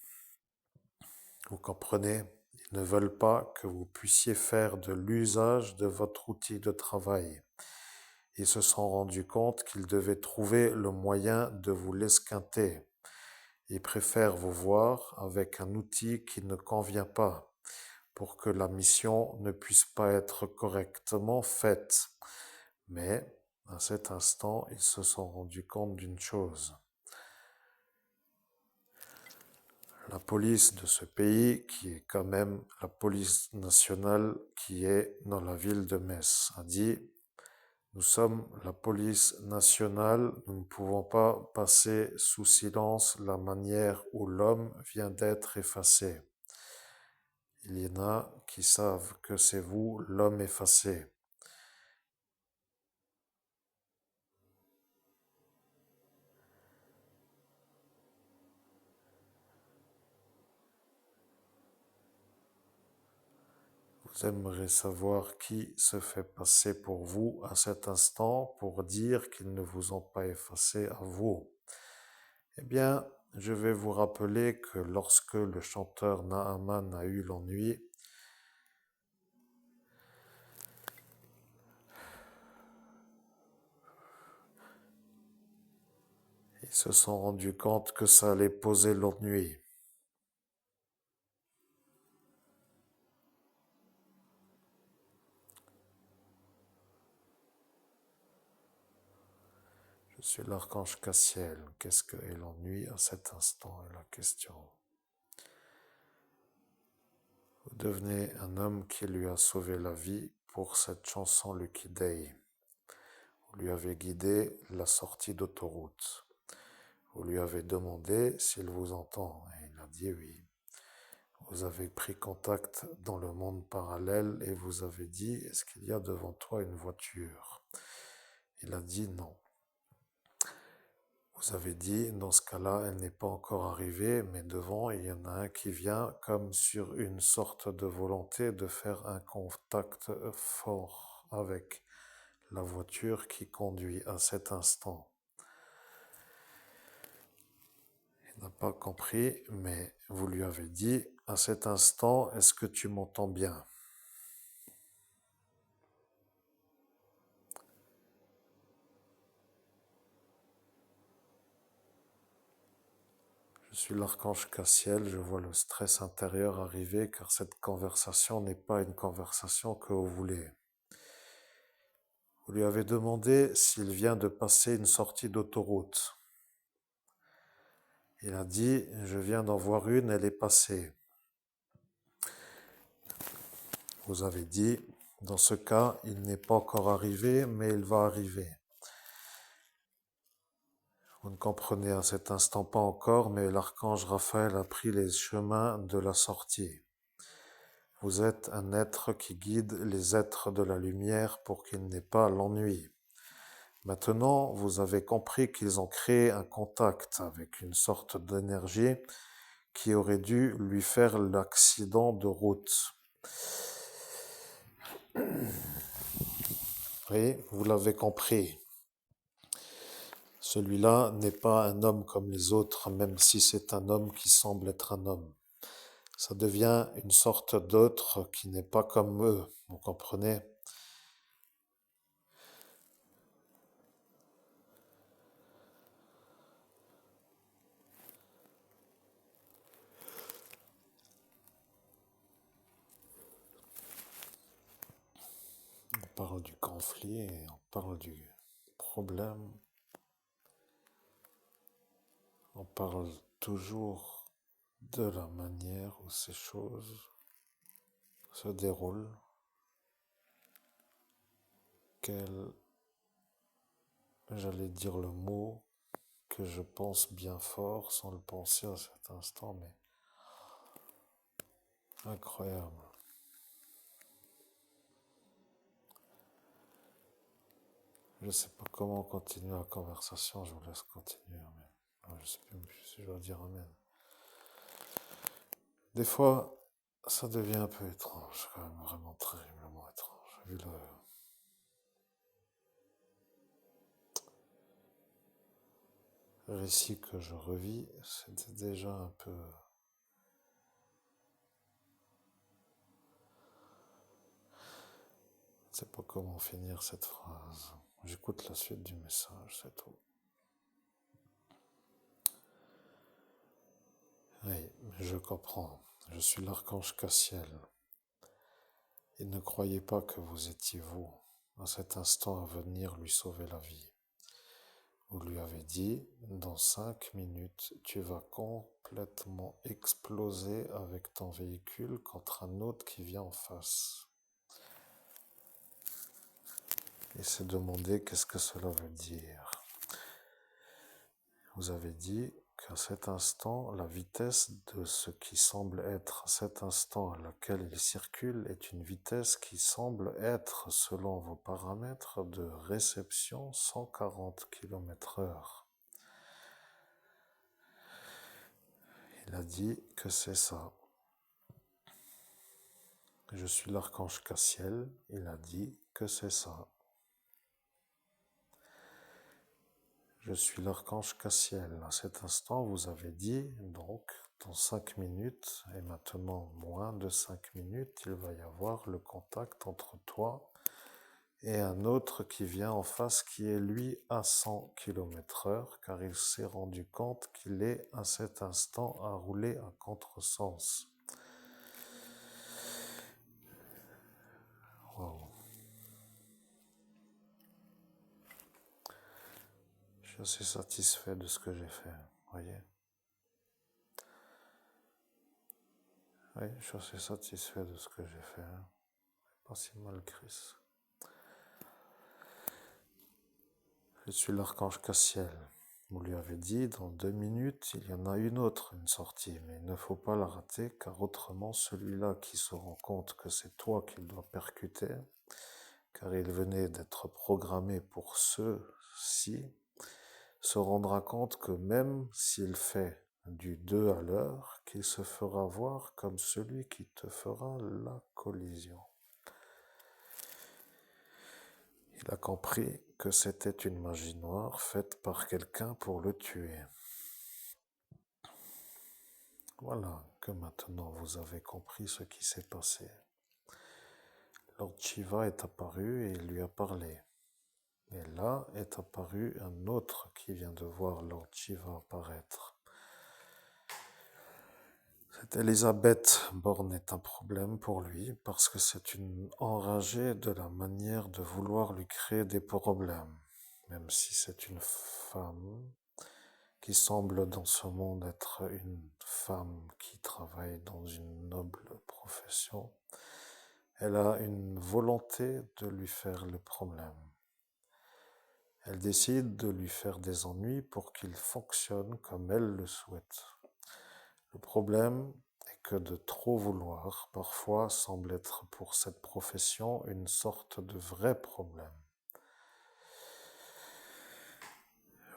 Vous comprenez? Ils ne veulent pas que vous puissiez faire de l'usage de votre outil de travail. Ils se sont rendus compte qu'ils devaient trouver le moyen de vous l'esquinter. Ils préfèrent vous voir avec un outil qui ne convient pas, pour que la mission ne puisse pas être correctement faite. Mais, à cet instant, ils se sont rendus compte d'une chose. La police de ce pays, qui est quand même la police nationale qui est dans la ville de Metz, a dit « Nous sommes la police nationale, nous ne pouvons pas passer sous silence la manière où l'homme vient d'être effacé. » Il y en a qui savent que c'est vous l'homme effacé. Vous aimeriez savoir qui se fait passer pour vous à cet instant pour dire qu'ils ne vous ont pas effacé à vous. Eh bien, je vais vous rappeler que lorsque le chanteur Naaman a eu l'ennui, ils se sont rendus compte que ça allait poser l'ennui. Je suis l'archange Cassiel. Qu'est-ce que est l'ennui à cet instant est la question. Vous devenez un homme qui lui a sauvé la vie pour cette chanson Lucky Day. Vous lui avez guidé la sortie d'autoroute. Vous lui avez demandé s'il vous entend et il a dit oui. Vous avez pris contact dans le monde parallèle et vous avez dit, est-ce qu'il y a devant toi une voiture? Il a dit non. Vous avez dit, dans ce cas-là, elle n'est pas encore arrivée, mais devant, il y en a un qui vient comme sur une sorte de volonté de faire un contact fort avec la voiture qui conduit à cet instant. Il n'a pas compris, mais vous lui avez dit, à cet instant, est-ce que tu m'entends bien? Je suis l'archange Cassiel, je vois le stress intérieur arriver car cette conversation n'est pas une conversation que vous voulez. Vous lui avez demandé s'il vient de passer une sortie d'autoroute. Il a dit, je viens d'en voir une, elle est passée. Vous avez dit, dans ce cas, il n'est pas encore arrivé, mais il va arriver. Vous ne comprenez à cet instant pas encore, mais l'archange Raphaël a pris les chemins de la sortie. Vous êtes un être qui guide les êtres de la lumière pour qu'ils n'aient pas l'ennui. Maintenant, vous avez compris qu'ils ont créé un contact avec une sorte d'énergie qui aurait dû lui faire l'accident de route. Oui, vous l'avez compris. Celui-là n'est pas un homme comme les autres, même si c'est un homme qui semble être un homme. Ça devient une sorte d'autre qui n'est pas comme eux, vous comprenez? On parle du conflit, on parle du problème, on parle toujours de la manière où ces choses se déroulent, j'allais dire le mot que je pense bien fort sans le penser à cet instant, mais incroyable. Je ne sais pas comment continuer la conversation, je vous laisse continuer, mais je ne sais plus si je dois dire amen. Des fois, ça devient un peu étrange, quand même vraiment terriblement étrange. Vu le récit que je revis, c'était déjà un peu... Je ne sais pas comment finir cette phrase. J'écoute la suite du message, c'est tout. Oui, je comprends. Je suis l'archange Cassiel. Il ne croyait pas que vous étiez vous, à cet instant à venir lui sauver la vie. Vous lui avez dit, dans 5 minutes, tu vas complètement exploser avec ton véhicule contre un autre qui vient en face. Il s'est demandé qu'est-ce que cela veut dire. Vous avez dit qu'à cet instant, la vitesse de ce qui semble être à cet instant à laquelle il circule est une vitesse qui semble être, selon vos paramètres de réception, 140 km/h. Il a dit que c'est ça. Je suis l'archange Cassiel, il a dit que c'est ça. Je suis l'archange Cassiel. À cet instant, vous avez dit, donc, dans 5 minutes, et maintenant moins de 5 minutes, il va y avoir le contact entre toi et un autre qui vient en face, qui est lui à 100 km/h, car il s'est rendu compte qu'il est à cet instant à rouler à contresens. Wow. Je suis assez satisfait de ce que j'ai fait, voyez. Oui, je suis assez satisfait de ce que j'ai fait. Pas si mal, Chris. Je suis l'archange Cassiel. Vous lui avez dit, dans 2 minutes, il y en a une autre, une sortie, mais il ne faut pas la rater, car autrement, celui-là qui se rend compte que c'est toi qu'il doit percuter, car il venait d'être programmé pour ceci, se rendra compte que même s'il fait du 2 à l'heure, qu'il se fera voir comme celui qui te fera la collision. Il a compris que c'était une magie noire faite par quelqu'un pour le tuer. Voilà que maintenant vous avez compris ce qui s'est passé. Lord Shiva est apparu et il lui a parlé. Et là est apparu un autre qui vient de voir Lord Shiva apparaître. Cette Elisabeth Borne est un problème pour lui parce que c'est une enragée de la manière de vouloir lui créer des problèmes. Même si c'est une femme qui semble dans ce monde être une femme qui travaille dans une noble profession, elle a une volonté de lui faire le problème. Elle décide de lui faire des ennuis pour qu'il fonctionne comme elle le souhaite. Le problème est que de trop vouloir, parfois, semble être pour cette profession une sorte de vrai problème.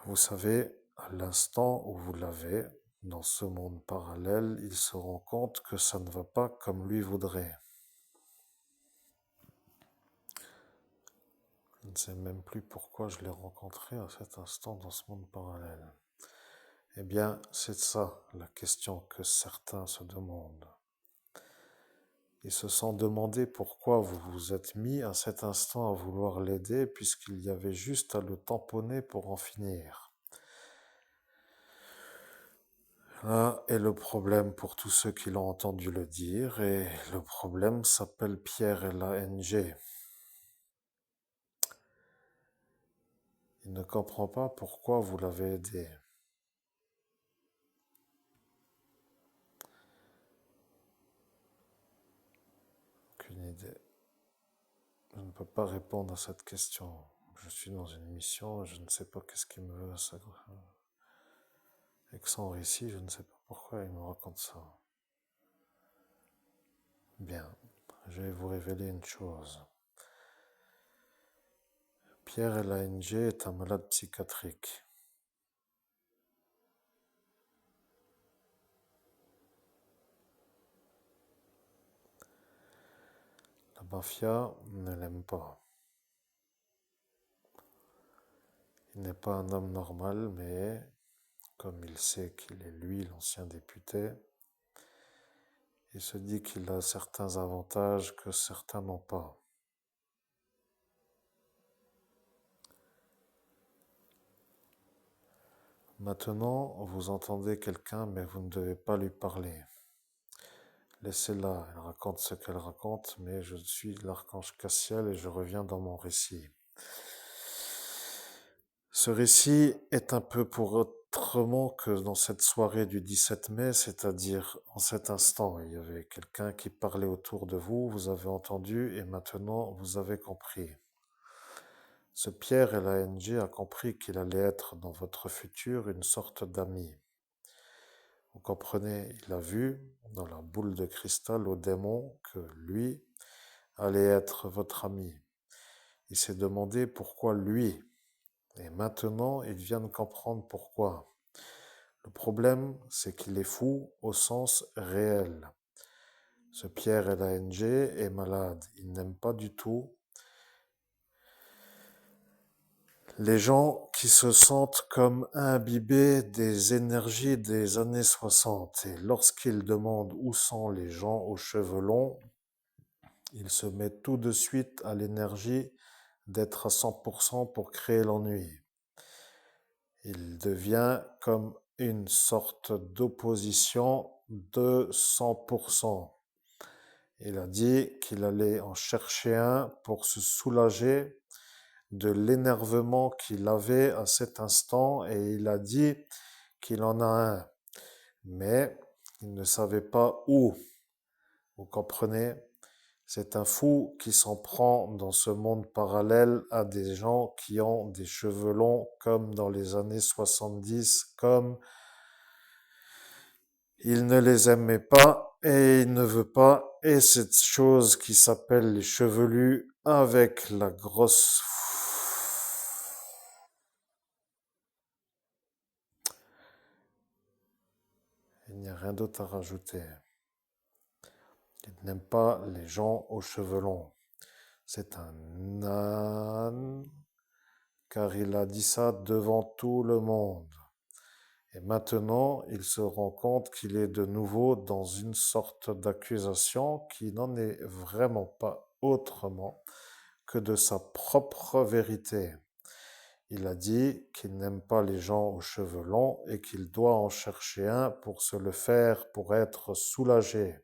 Vous savez, à l'instant où vous l'avez, dans ce monde parallèle, il se rend compte que ça ne va pas comme lui voudrait. Je ne sais même plus pourquoi je l'ai rencontré à cet instant dans ce monde parallèle. Eh bien, c'est ça la question que certains se demandent. Ils se sont demandé pourquoi vous vous êtes mis à cet instant à vouloir l'aider puisqu'il y avait juste à le tamponner pour en finir. Là est le problème pour tous ceux qui l'ont entendu le dire et le problème s'appelle Pierre Lang. Il ne comprend pas pourquoi vous l'avez aidé. Aucune idée. Je ne peux pas répondre à cette question. Je suis dans une mission et je ne sais pas qu'est-ce qui me veut. Avec son récit, je ne sais pas pourquoi il me raconte ça. Bien, je vais vous révéler une chose. Pierre Lang est un malade psychiatrique. La mafia ne l'aime pas. Il n'est pas un homme normal, mais comme il sait qu'il est lui l'ancien député, il se dit qu'il a certains avantages que certains n'ont pas. Maintenant, vous entendez quelqu'un, mais vous ne devez pas lui parler. Laissez-la, elle raconte ce qu'elle raconte, mais je suis l'archange Cassiel et je reviens dans mon récit. Ce récit est un peu pour autrement que dans cette soirée du 17 mai, c'est-à-dire en cet instant, il y avait quelqu'un qui parlait autour de vous, vous avez entendu et maintenant vous avez compris. Ce Pierre Lang a compris qu'il allait être dans votre futur une sorte d'ami. Vous comprenez, il a vu dans la boule de cristal au démon que lui allait être votre ami. Il s'est demandé pourquoi lui. Et maintenant, il vient de comprendre pourquoi. Le problème, c'est qu'il est fou au sens réel. Ce Pierre Lang est malade. Il n'aime pas du tout les gens qui se sentent comme imbibés des énergies des années 60. Et lorsqu'il demande où sont les gens aux cheveux longs, il se met tout de suite à l'énergie d'être à 100% pour créer l'ennui. Il devient comme une sorte d'opposition de 100%. Il a dit qu'il allait en chercher un pour se soulager de l'énervement qu'il avait à cet instant et il a dit qu'il en a un. Mais il ne savait pas où. Vous comprenez ? C'est un fou qui s'en prend dans ce monde parallèle à des gens qui ont des cheveux longs comme dans les années 70, comme il ne les aimait pas et il ne veut pas. Et cette chose qui s'appelle les chevelus avec la grosse... Il n'y a rien d'autre à rajouter. Il n'aime pas les gens aux cheveux longs. C'est un âne, car il a dit ça devant tout le monde. Et maintenant, il se rend compte qu'il est de nouveau dans une sorte d'accusation qui n'en est vraiment pas autrement que de sa propre vérité. Il a dit qu'il n'aime pas les gens aux cheveux longs et qu'il doit en chercher un pour se le faire, pour être soulagé.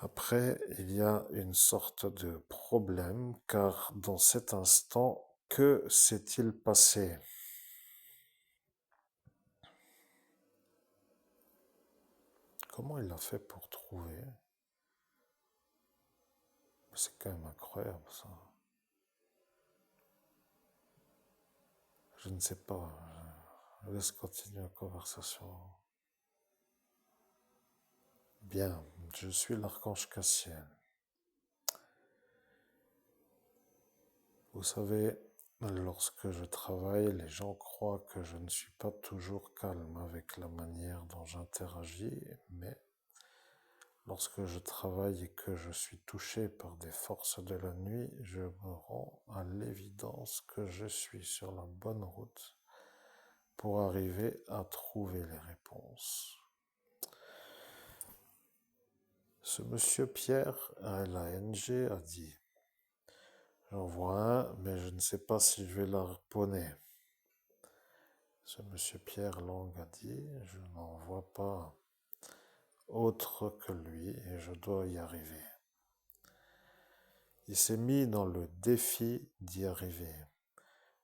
Après, il y a une sorte de problème, car dans cet instant, que s'est-il passé? Comment il a fait pour trouver? C'est quand même incroyable ça. Je ne sais pas. Je laisse continuer la conversation. Bien, je suis l'archange Cassiel. Vous savez, lorsque je travaille, les gens croient que je ne suis pas toujours calme avec la manière dont j'interagis, mais lorsque je travaille et que je suis touché par des forces de la nuit, je me rends à l'évidence que je suis sur la bonne route pour arriver à trouver les réponses. Ce monsieur Pierre, L-A-N-G, a dit: j'en vois un, mais je ne sais pas si je vais l'arponner. Ce monsieur Pierre Lang a dit: je n'en vois pas autre que lui et je dois y arriver. Il s'est mis dans le défi d'y arriver.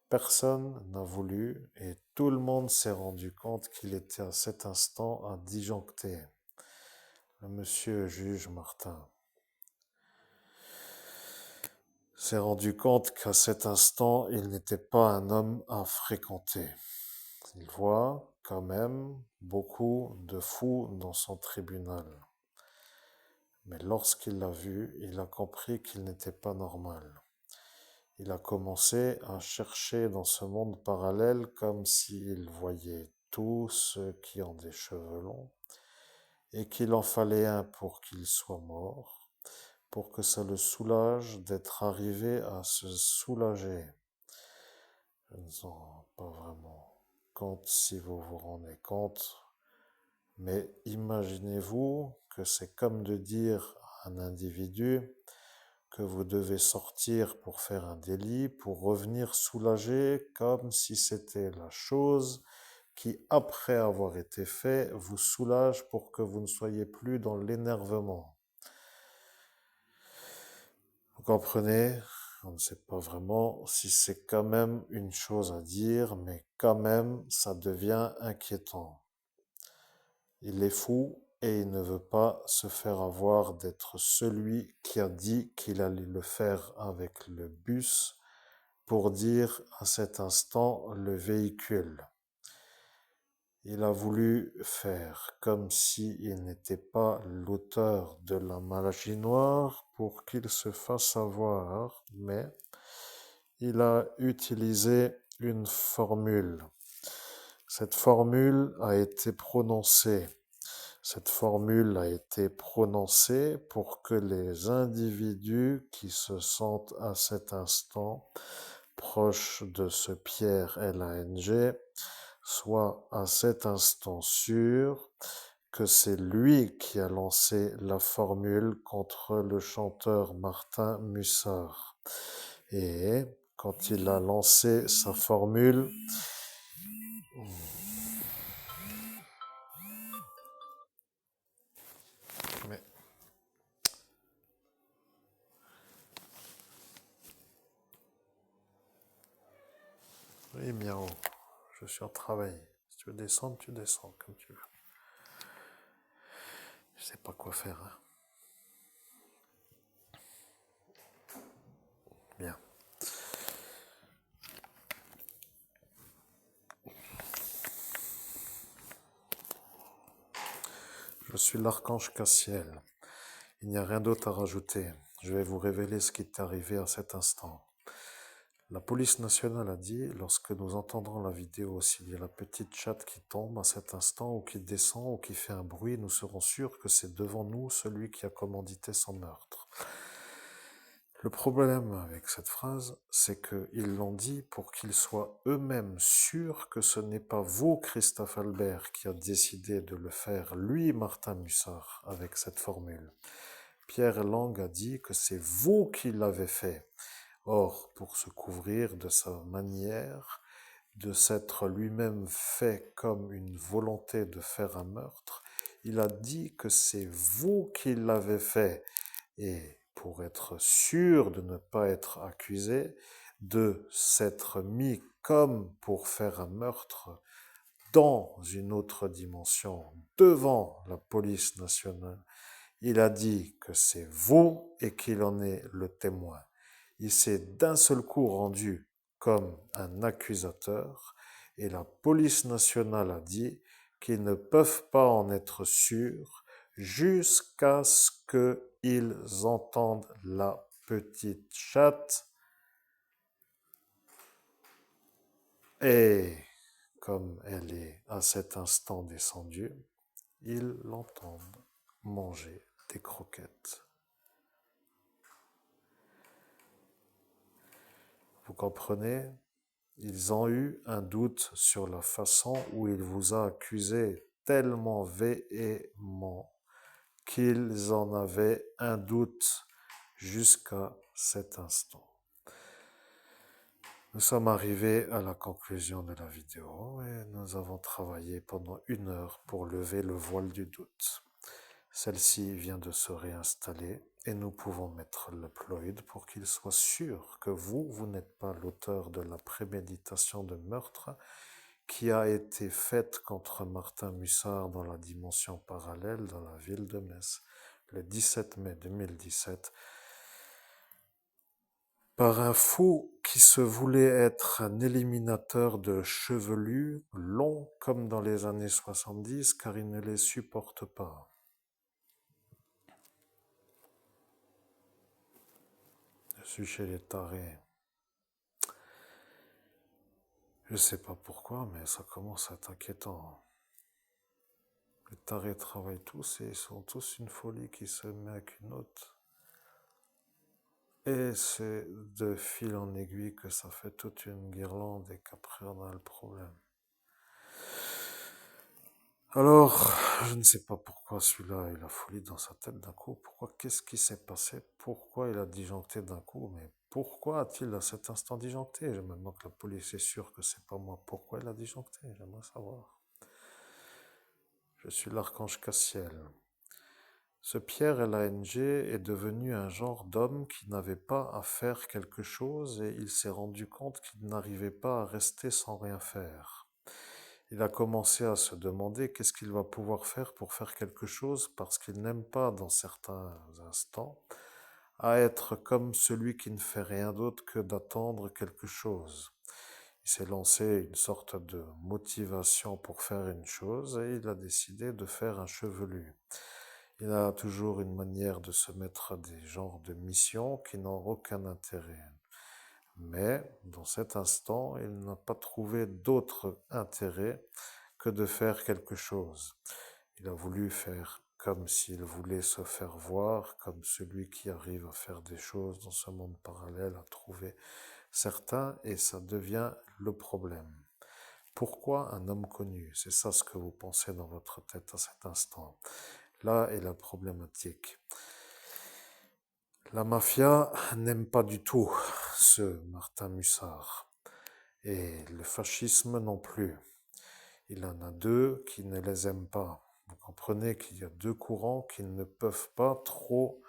Personne n'a voulu et tout le monde s'est rendu compte qu'il était à cet instant à disjoncter. Le monsieur juge Martin s'est rendu compte qu'à cet instant, il n'était pas un homme à fréquenter. Il voit quand même beaucoup de fous dans son tribunal. Mais lorsqu'il l'a vu, il a compris qu'il n'était pas normal. Il a commencé à chercher dans ce monde parallèle comme s'il voyait tous ceux qui ont des cheveux longs et qu'il en fallait un pour qu'il soit mort, pour que ça le soulage d'être arrivé à se soulager. Je ne s'en rends pas vraiment compte si vous vous rendez compte, mais imaginez-vous que c'est comme de dire à un individu que vous devez sortir pour faire un délit, pour revenir soulagé, comme si c'était la chose qui, après avoir été fait, vous soulage pour que vous ne soyez plus dans l'énervement. Vous comprenez? On ne sait pas vraiment si c'est quand même une chose à dire, mais quand même, ça devient inquiétant. Il est fou et il ne veut pas se faire avoir d'être celui qui a dit qu'il allait le faire avec le bus, pour dire à cet instant le véhicule. Il a voulu faire comme s'il n'était pas l'auteur de la magie noire pour qu'il se fasse avoir, mais il a utilisé une formule. Cette formule a été prononcée. Cette formule a été prononcée pour que les individus qui se sentent à cet instant proches de ce Pierre L-A-N-G soient à cet instant sûrs que c'est lui qui a lancé la formule contre le chanteur Martin Mussard. Et quand il a lancé sa formule, mais oui, Miao, je suis en travail. Si tu veux descendre, tu descends comme tu veux. Je sais pas quoi faire, hein. Bien. Je suis l'archange Cassiel. Il n'y a rien d'autre à rajouter. Je vais vous révéler ce qui est arrivé à cet instant. La police nationale a dit, lorsque nous entendrons la vidéo, s'il y a la petite chatte qui tombe à cet instant, ou qui descend, ou qui fait un bruit, nous serons sûrs que c'est devant nous celui qui a commandité son meurtre. Le problème avec cette phrase, c'est qu'ils l'ont dit pour qu'ils soient eux-mêmes sûrs que ce n'est pas vous, Christophe Albert, qui a décidé de le faire, lui, Martin Mussard, avec cette formule. Pierre Lang a dit que c'est vous qui l'avez fait. Or, pour se couvrir de sa manière, de s'être lui-même fait comme une volonté de faire un meurtre, il a dit que c'est vous qui l'avez fait. Et pour être sûr de ne pas être accusé, de s'être mis comme pour faire un meurtre dans une autre dimension, devant la police nationale, il a dit que c'est vous et qu'il en est le témoin. Il s'est d'un seul coup rendu comme un accusateur et la police nationale a dit qu'ils ne peuvent pas en être sûrs jusqu'à ce qu'ils entendent la petite chatte. Et comme elle est à cet instant descendue, ils l'entendent manger des croquettes. Vous comprenez? Ils ont eu un doute sur la façon où il vous a accusé tellement véhément qu'ils en avaient un doute jusqu'à cet instant. Nous sommes arrivés à la conclusion de la vidéo et nous avons travaillé pendant 1 heure pour lever le voile du doute. Celle-ci vient de se réinstaller et nous pouvons mettre l'upload pour qu'il soit sûr que vous n'êtes pas l'auteur de la préméditation de meurtre qui a été faite contre Martin Mussard dans la dimension parallèle dans la ville de Metz le 17 mai 2017 par un fou qui se voulait être un éliminateur de chevelus longs comme dans les années 70 car il ne les supporte pas. Je suis chez les tarés. Je sais pas pourquoi, mais ça commence à être inquiétant. Les tarés travaillent tous et ils sont tous une folie qui se met avec une autre. Et c'est de fil en aiguille que ça fait toute une guirlande et qu'après on a le problème. Alors, je ne sais pas pourquoi celui-là il a folie dans sa tête d'un coup. Qu'est-ce qui s'est passé? Pourquoi il a disjoncté d'un coup? Mais pourquoi a-t-il à cet instant disjoncté? Maintenant que la police est sûre que c'est pas moi, pourquoi il a disjoncté? J'aimerais savoir. Je suis l'archange Cassiel. Ce Pierre LANG est devenu un genre d'homme qui n'avait pas à faire quelque chose et il s'est rendu compte qu'il n'arrivait pas à rester sans rien faire. Il a commencé à se demander qu'est-ce qu'il va pouvoir faire pour faire quelque chose parce qu'il n'aime pas dans certains instants à être comme celui qui ne fait rien d'autre que d'attendre quelque chose. Il s'est lancé une sorte de motivation pour faire une chose et il a décidé de faire un chevelu. Il a toujours une manière de se mettre à des genres de missions qui n'ont aucun intérêt. Mais dans cet instant, il n'a pas trouvé d'autre intérêt que de faire quelque chose. Il a voulu faire comme s'il voulait se faire voir, comme celui qui arrive à faire des choses dans ce monde parallèle, à trouver certains, et ça devient le problème. Pourquoi un homme connu? C'est ça ce que vous pensez dans votre tête à cet instant. Là est la problématique. La mafia n'aime pas du tout ce Martin Mussard. Et le fascisme non plus. Il en a deux qui ne les aiment pas. Vous comprenez qu'il y a deux courants qui ne peuvent pas trop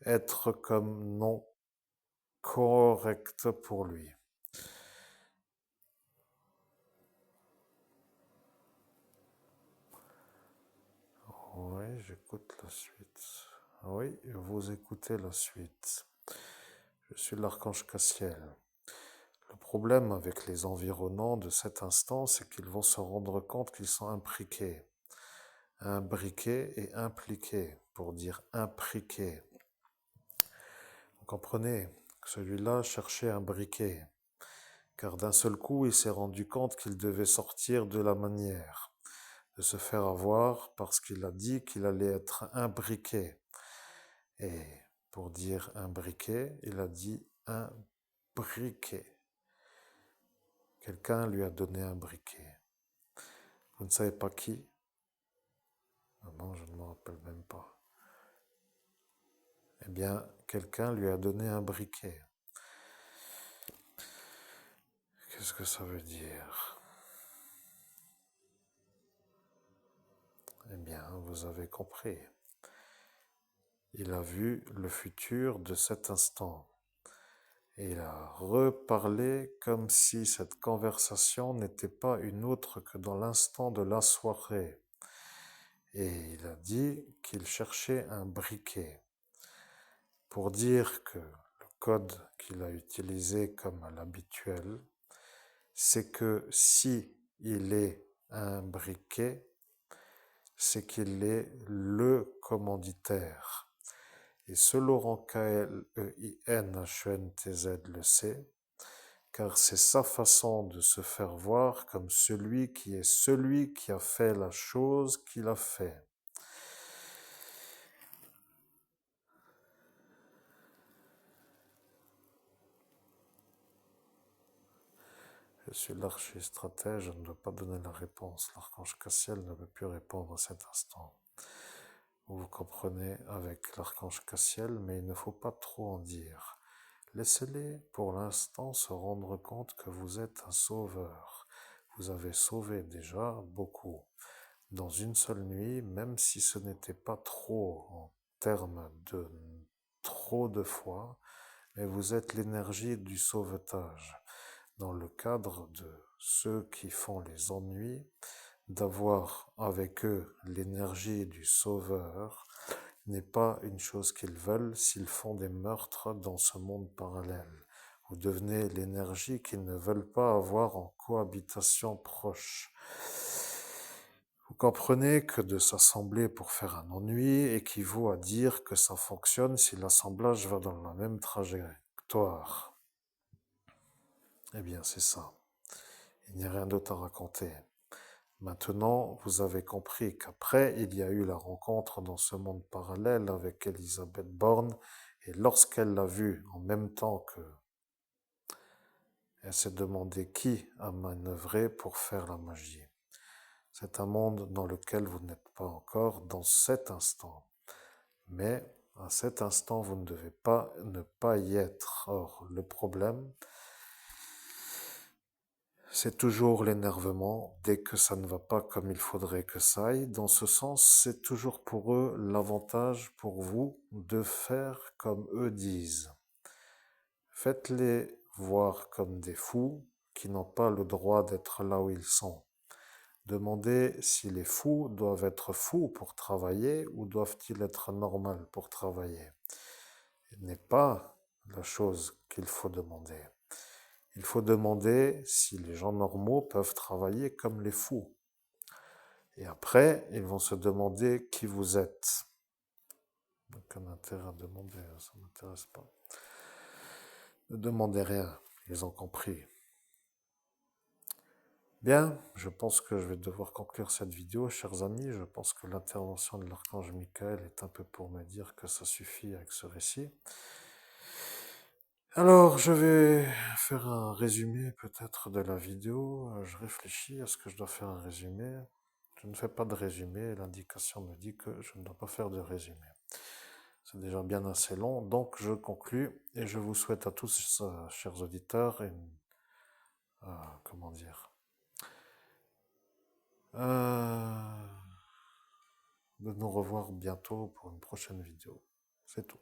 être comme non corrects pour lui. Oui, j'écoute la suite. Oui, vous écoutez la suite. Je suis l'archange Cassiel. Le problème avec les environnants de cet instant, c'est qu'ils vont se rendre compte qu'ils sont imbriqués. Imbriqués et impliqués, pour dire imbriqués. Vous comprenez que celui-là cherchait un briquet, car d'un seul coup, il s'est rendu compte qu'il devait sortir de la manière, de se faire avoir parce qu'il a dit qu'il allait être imbriqué. Et pour dire imbriqué, il a dit un briquet. Quelqu'un lui a donné un briquet. Vous ne savez pas qui? Non, je ne me rappelle même pas. Eh bien, quelqu'un lui a donné un briquet. Qu'est-ce que ça veut dire? Eh bien, vous avez compris. Il a vu le futur de cet instant. Et il a reparlé comme si cette conversation n'était pas une autre que dans l'instant de la soirée. Et il a dit qu'il cherchait un briquet. Pour dire que le code qu'il a utilisé comme à l'habituel, c'est que si il est un briquet, c'est qu'il est le commanditaire. Et ce Laurent K-L-E-I-N-H-E-N-T-Z le sait, car c'est sa façon de se faire voir comme celui qui est celui qui a fait la chose qu'il a fait. Je suis l'archi-stratège, je ne dois pas donner la réponse. L'archange Cassiel ne peut plus répondre à cet instant. Vous comprenez avec l'archange Cassiel, mais il ne faut pas trop en dire. Laissez-les pour l'instant se rendre compte que vous êtes un sauveur. Vous avez sauvé déjà beaucoup. Dans une seule nuit, même si ce n'était pas trop en termes de trop de fois, mais vous êtes l'énergie du sauvetage. Dans le cadre de ceux qui font les ennuis, d'avoir avec eux l'énergie du sauveur n'est pas une chose qu'ils veulent s'ils font des meurtres dans ce monde parallèle. Vous devenez l'énergie qu'ils ne veulent pas avoir en cohabitation proche. Vous comprenez que de s'assembler pour faire un ennui équivaut à dire que ça fonctionne si l'assemblage va dans la même trajectoire. Eh bien, c'est ça. Il n'y a rien d'autre à raconter. Maintenant, vous avez compris qu'après, il y a eu la rencontre dans ce monde parallèle avec Elisabeth Borne, et lorsqu'elle l'a vu en même temps que elle s'est demandé qui a manœuvré pour faire la magie. C'est un monde dans lequel vous n'êtes pas encore dans cet instant. Mais à cet instant, vous ne devez pas ne pas y être. Or, le problème, c'est toujours l'énervement dès que ça ne va pas comme il faudrait que ça aille. Dans ce sens, c'est toujours pour eux l'avantage pour vous de faire comme eux disent. Faites-les voir comme des fous qui n'ont pas le droit d'être là où ils sont. Demandez si les fous doivent être fous pour travailler ou doivent-ils être normaux pour travailler. Ce n'est pas la chose qu'il faut demander. Il faut demander si les gens normaux peuvent travailler comme les fous. Et après, ils vont se demander qui vous êtes. Aucun intérêt à demander, ça ne m'intéresse pas. Ne demandez rien, ils ont compris. Bien, je pense que je vais devoir conclure cette vidéo, chers amis. Je pense que l'intervention de l'archange Michael est un peu pour me dire que ça suffit avec ce récit. Alors, je vais faire un résumé peut-être de la vidéo. Je réfléchis, est-ce que je dois faire un résumé? Je ne fais pas de résumé, l'indication me dit que je ne dois pas faire de résumé. C'est déjà bien assez long, donc je conclus et je vous souhaite à tous, chers auditeurs, comment dire, de nous revoir bientôt pour une prochaine vidéo. C'est tout.